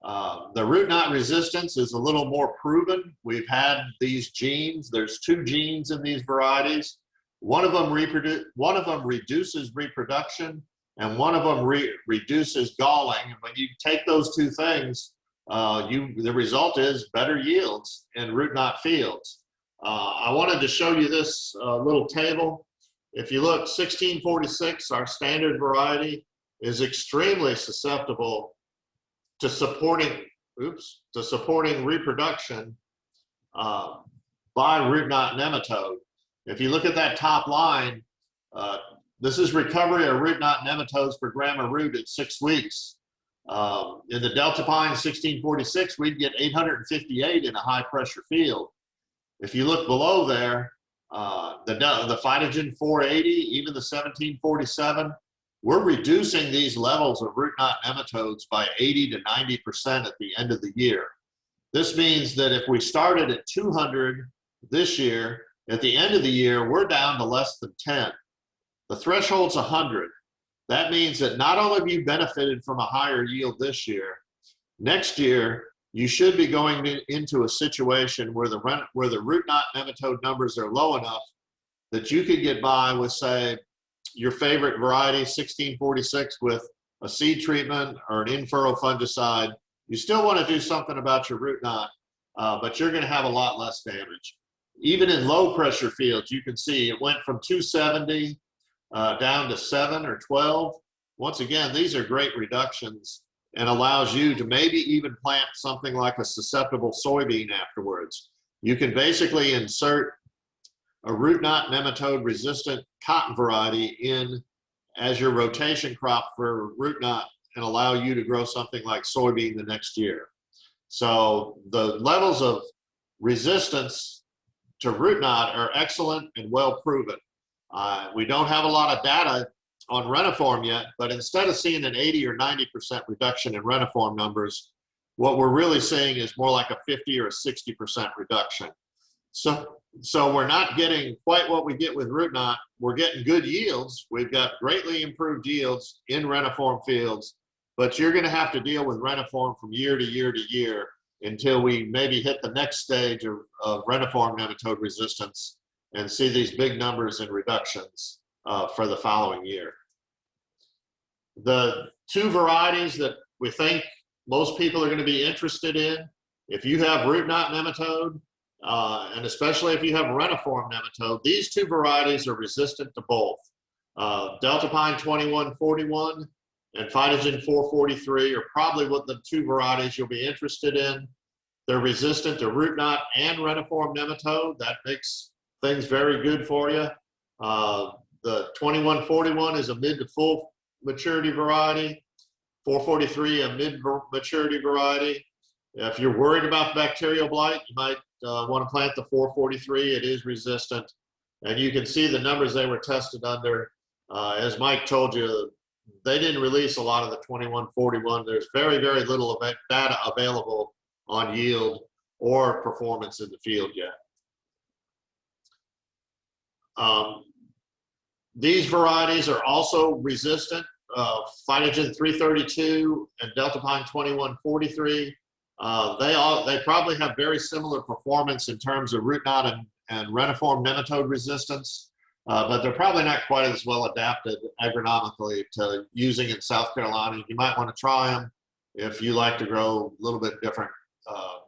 The root knot resistance is a little more proven. We've had these genes. There's two genes in these varieties. One of them reduces reproduction, and one of them reduces galling. And when you take those two things, the result is better yields in root knot fields. I wanted to show you this little table. If you look, 1646, our standard variety, is extremely susceptible to supporting reproduction by root knot nematode. If you look at that top line, this is recovery of root knot nematodes per gram of root at 6 weeks. In the Delta Pine 1646, we'd get 858 in a high pressure field. If you look below there, the phytogen 480, even the 1747, we're reducing these levels of root knot nematodes by 80 to 90% at the end of the year. This means that if we started at 200 this year, at the end of the year, we're down to less than 10. The threshold's 100. That means that not only have you benefited from a higher yield this year, next year, you should be going into a situation where the root knot nematode numbers are low enough that you could get by with, say, your favorite variety, 1646, with a seed treatment or an in-furrow fungicide. You still want to do something about your root knot, but you're going to have a lot less damage. Even in low pressure fields, you can see it went from 270 down to 7 or 12. Once again, these are great reductions and allows you to maybe even plant something like a susceptible soybean afterwards. You can basically insert a root knot nematode resistant cotton variety in as your rotation crop for root knot and allow you to grow something like soybean the next year. So the levels of resistance to root knot are excellent and well proven. We don't have a lot of data on reniform yet, but instead of seeing an 80 or 90% reduction in reniform numbers, what we're really seeing is more like a 50 or a 60% reduction. So we're not getting quite what we get with root knot. We're getting good yields. We've got greatly improved yields in reniform fields, but you're going to have to deal with reniform from year to year to year until we maybe hit the next stage of reniform nematode resistance and see these big numbers in reductions for the following year. The two varieties that we think most people are going to be interested in, if you have root knot nematode, and especially if you have reniform nematode, these two varieties are resistant to both. Delta Pine 2141 and Phytogen 443 are probably what the two varieties you'll be interested in. They're resistant to root knot and reniform nematode. That makes things very good for you. The 2141 is a mid to full maturity variety. 443 a mid maturity variety. If you're worried about bacterial blight, you might want to plant the 443. It is resistant. And you can see the numbers they were tested under. As Mike told you, they didn't release a lot of the 2141. There's very, very little data available on yield or performance in the field yet. These varieties are also resistant. Phytogen 332 and Delta Pine 2143. They probably have very similar performance in terms of root knot and reniform nematode resistance, but they're probably not quite as well adapted agronomically to using in South Carolina. You might want to try them if you like to grow a little bit different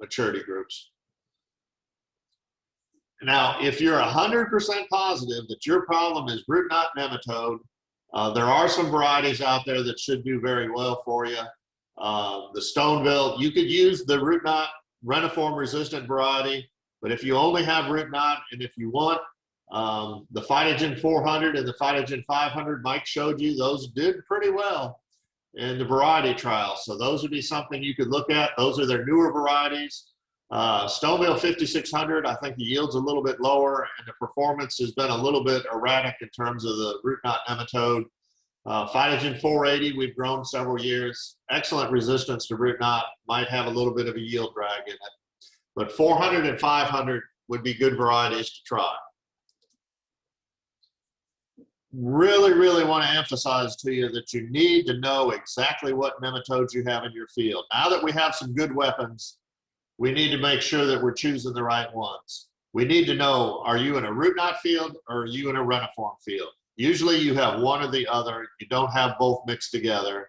maturity groups. Now, if you're 100% positive that your problem is root knot nematode, there are some varieties out there that should do very well for you. The Stonewall, you could use the root knot reniform resistant variety, but if you only have root knot and if you want the Phytogen 400 and the Phytogen 500 Mike showed you, those did pretty well in the variety trial. So those would be something you could look at. Those are their newer varieties. Stonewall 5600, I think the yield's a little bit lower and the performance has been a little bit erratic in terms of the root knot nematode. Phytogen 480, we've grown several years. Excellent resistance to root knot, might have a little bit of a yield drag in it. But 400 and 500 would be good varieties to try. Really, really want to emphasize to you that you need to know exactly what nematodes you have in your field. Now that we have some good weapons, we need to make sure that we're choosing the right ones. We need to know, are you in a root knot field or are you in a reniform field? Usually you have one or the other. You don't have both mixed together.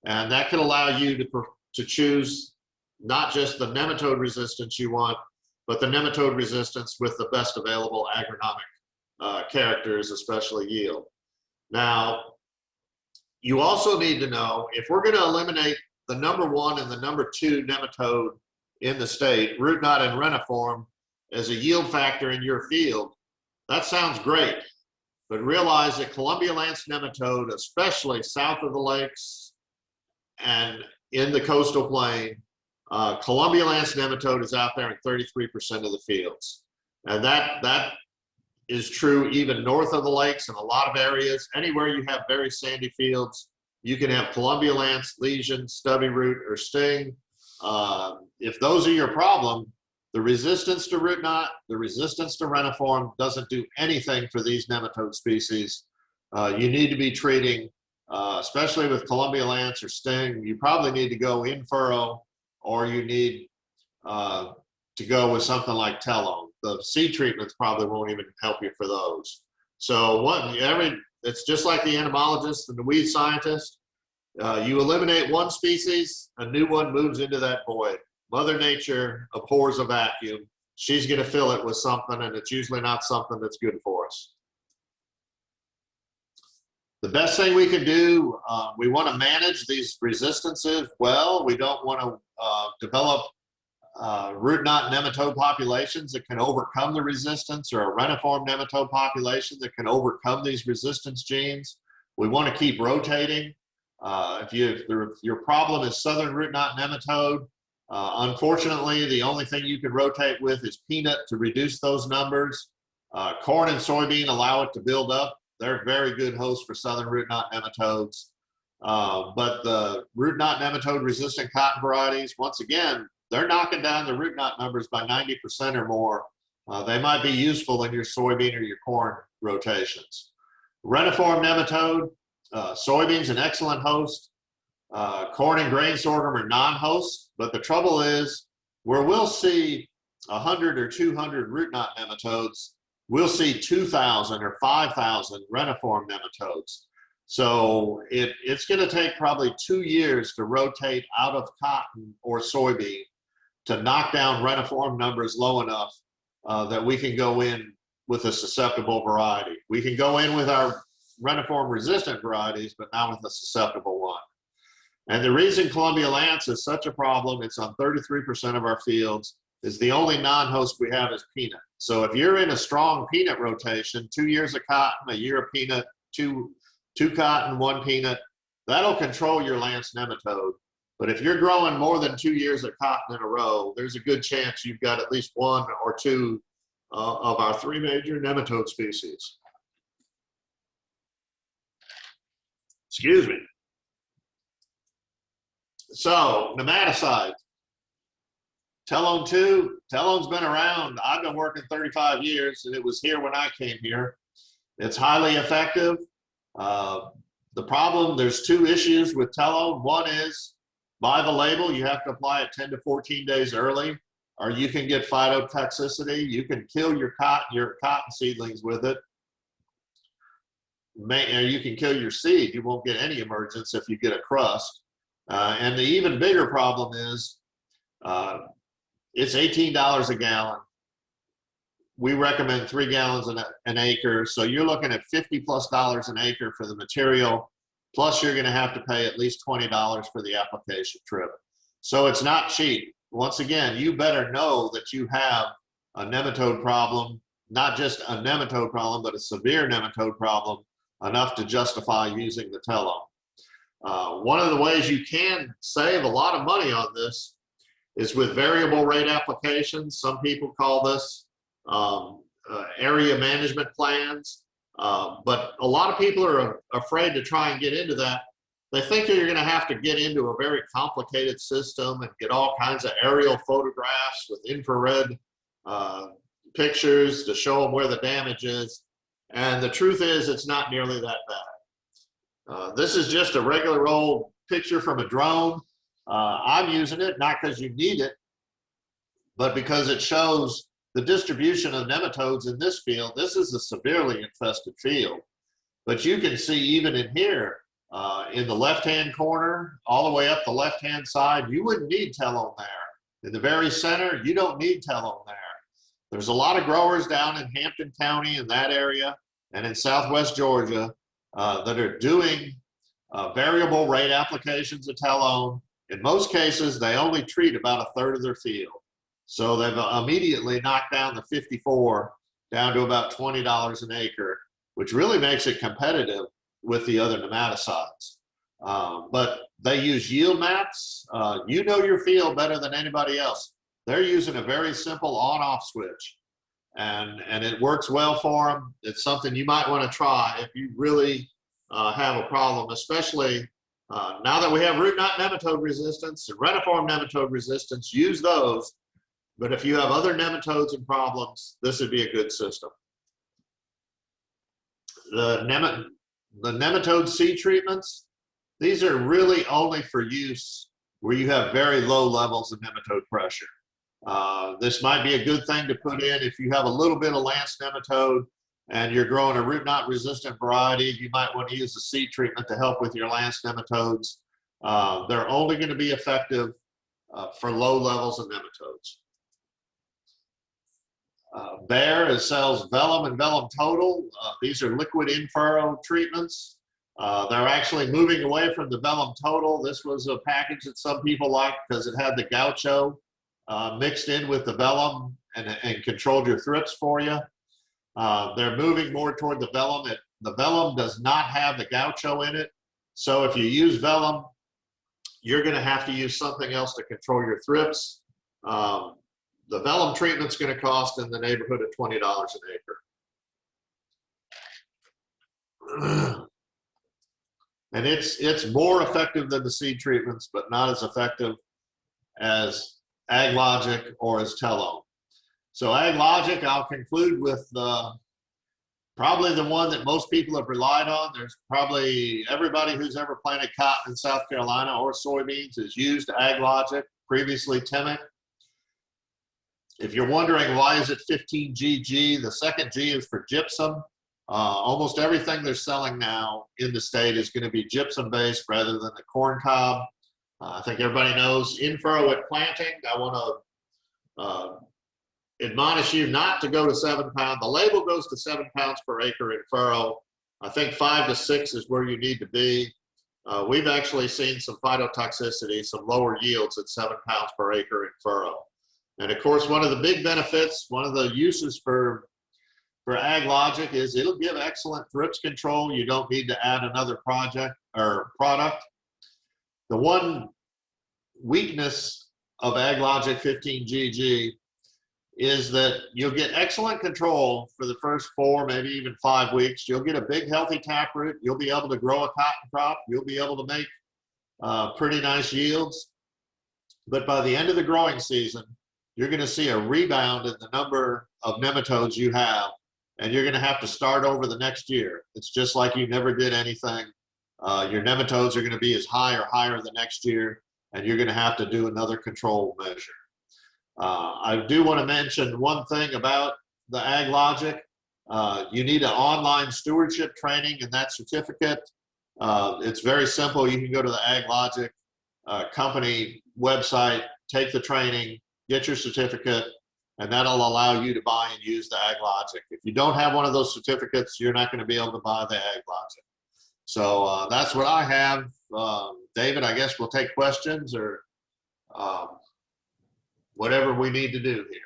And that can allow you to choose not just the nematode resistance you want, but the nematode resistance with the best available agronomic characters, especially yield. Now, you also need to know, if we're going to eliminate the #1 and the #2 nematode in the state, root knot and reniform, as a yield factor in your field, that sounds great. But realize that Columbia lance nematode, especially south of the lakes and in the coastal plain, Columbia lance nematode is out there in 33% of the fields. And that is true even north of the lakes in a lot of areas. Anywhere you have very sandy fields, you can have Columbia lance, lesion, stubby root, or sting. If those are your problem, the resistance to root knot, the resistance to reniform doesn't do anything for these nematode species. You need to be treating, especially with Columbia lance or sting, you probably need to go in furrow, or you need to go with something like Telone. The seed treatments probably won't even help you for those. So it's just like the entomologist and the weed scientist. You eliminate one species, a new one moves into that void. Mother Nature abhors a vacuum. She's going to fill it with something, and it's usually not something that's good for us. The best thing we can do, we want to manage these resistances well. We don't want to develop root knot nematode populations that can overcome the resistance, or a reniform nematode population that can overcome these resistance genes. We want to keep rotating. If your problem is southern root knot nematode, unfortunately, the only thing you can rotate with is peanut to reduce those numbers. Corn and soybean allow it to build up. They're very good hosts for southern root knot nematodes. But the root knot nematode resistant cotton varieties, once again, they're knocking down the root knot numbers by 90% or more. They might be useful in your soybean or your corn rotations. Reniform nematode, soybean's an excellent host. Corn and grain sorghum are non-hosts, but the trouble is, where we'll see 100 or 200 root knot nematodes, we'll see 2,000 or 5,000 reniform nematodes. So it's going to take probably 2 years to rotate out of cotton or soybean to knock down reniform numbers low enough that we can go in with a susceptible variety. We can go in with our reniform resistant varieties, but not with a susceptible one. And the reason Columbia Lance is such a problem, it's on 33% of our fields, is the only non-host we have is peanut. So if you're in a strong peanut rotation, 2 years of cotton, a year of peanut, two cotton, 1 peanut, that'll control your Lance nematode. But if you're growing more than 2 years of cotton in a row, there's a good chance you've got at least 1 or 2 of our 3 major nematode species. Excuse me. So, nematicides. Telone 2, Telone's been around. I've been working 35 years, and it was here when I came here. It's highly effective. The problem, there's 2 issues with Telone. One is, by the label, you have to apply it 10 to 14 days early, or you can get phytotoxicity. You can kill your cotton seedlings with it. You can kill your seed. You won't get any emergence if you get a crust. And the even bigger problem is it's $18 a gallon. We recommend 3 gallons an acre. So you're looking at $50+ an acre for the material. Plus you're gonna have to pay at least $20 for the application trip. So it's not cheap. Once again, you better know that you have a nematode problem, not just a nematode problem, but a severe nematode problem, enough to justify using the Telone. One of the ways you can save a lot of money on this is with variable rate applications. Some people call this area management plans, but a lot of people are afraid to try and get into that. They think that you're going to have to get into a very complicated system and get all kinds of aerial photographs with infrared pictures to show them where the damage is. And the truth is, it's not nearly that bad. This is just a regular old picture from a drone. I'm using it not because you need it, but because it shows the distribution of nematodes in this field. This is a severely infested field. But you can see even in here, in the left-hand corner, all the way up the left-hand side, you wouldn't need Telone there. In the very center, you don't need Telone there. There's a lot of growers down in Hampton County in that area and in Southwest Georgia that are doing variable rate applications of Telone. In most cases, they only treat about 1/3 of their field. So they've immediately knocked down the 54 down to about $20 an acre, which really makes it competitive with the other nematicides. But they use yield maps. You know your field better than anybody else. They're using a very simple on-off switch, and it works well for them. It's something you might want to try if you really have a problem, especially now that we have root knot nematode resistance and reniform nematode resistance. Use those. But if you have other nematodes and problems, this would be a good system. The nematode seed treatments, these are really only for use where you have very low levels of nematode pressure. This might be a good thing to put in if you have a little bit of Lance nematode and you're growing a root knot resistant variety. You might want to use a seed treatment to help with your Lance nematodes. They're only going to be effective for low levels of nematodes. Bayer sells Vellum and Vellum Total. These are liquid in-furrow treatments. They're actually moving away from the Vellum Total. This was a package that some people liked because it had the gaucho mixed in with the vellum and controlled your thrips for you. They're moving more toward the vellum. The vellum does not have the gaucho in it. So if you use vellum, you're going to have to use something else to control your thrips. The vellum treatment's going to cost in the neighborhood of $20 an acre. And it's more effective than the seed treatments, but not as effective as AgLogic or as Tello. So AgLogic, I'll conclude with probably the one that most people have relied on. There's probably everybody who's ever planted cotton in South Carolina or soybeans has used AgLogic, previously Temic. If you're wondering why is it 15GG, the second G is for gypsum. Almost everything they're selling now in the state is going to be gypsum based rather than the corn cob. I think everybody knows in furrow at planting. I want to admonish you not to go to 7 pounds. The label goes to 7 pounds per acre in furrow. I think 5 to 6 is where you need to be. We've actually seen some phytotoxicity, some lower yields at 7 pounds per acre in furrow. And of course, one of the big benefits, one of the uses for AgLogic is it'll give excellent thrips control. You don't need to add another project or product. The one weakness of AgLogic 15GG is that you'll get excellent control for the first 4, maybe even 5 weeks. You'll get a big healthy taproot. You'll be able to grow a cotton crop. You'll be able to make pretty nice yields. But by the end of the growing season, you're going to see a rebound in the number of nematodes you have, and you're going to have to start over the next year. It's just like you never did anything. Your nematodes are going to be as high or higher the next year, and you're going to have to do another control measure. I do want to mention one thing about the AgLogic. You need an online stewardship training and that certificate. It's very simple. You can go to the AgLogic company website, take the training, get your certificate, and that'll allow you to buy and use the AgLogic. If you don't have one of those certificates, you're not going to be able to buy the AgLogic. So that's what I have. David, I guess we'll take questions or whatever we need to do here.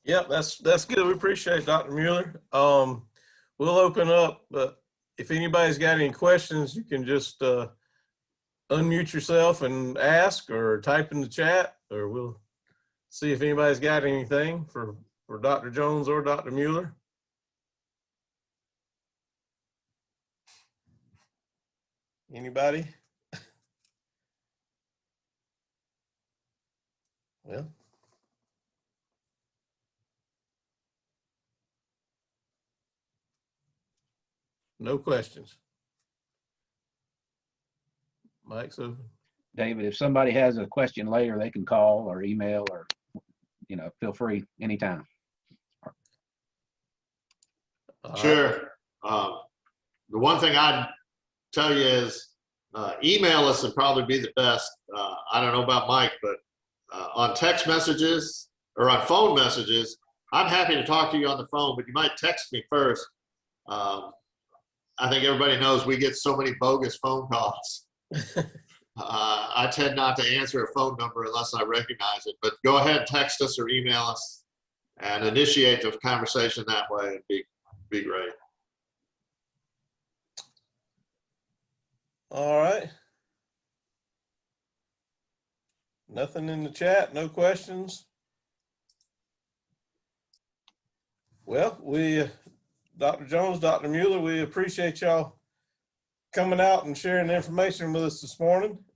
Yep, that's good. We appreciate it, Dr. Mueller. We'll open up, but if anybody's got any questions, you can just unmute yourself and ask or type in the chat, or we'll see if anybody's got anything for Dr. Jones or Dr. Mueller. Anybody? Well, no questions. Mike's open. David, if somebody has a question later, they can call or email or, feel free anytime. Sure. The one thing I'd tell you is email us would probably be the best. I don't know about Mike, but on text messages or on phone messages, I'm happy to talk to you on the phone, but you might text me first. I think everybody knows we get so many bogus phone calls. I tend not to answer a phone number unless I recognize it, but go ahead and text us or email us and initiate the conversation that way. It'd be great. All right. Nothing in the chat, no questions. Well, Dr. Jones, Dr. Mueller, we appreciate y'all coming out and sharing the information with us this morning.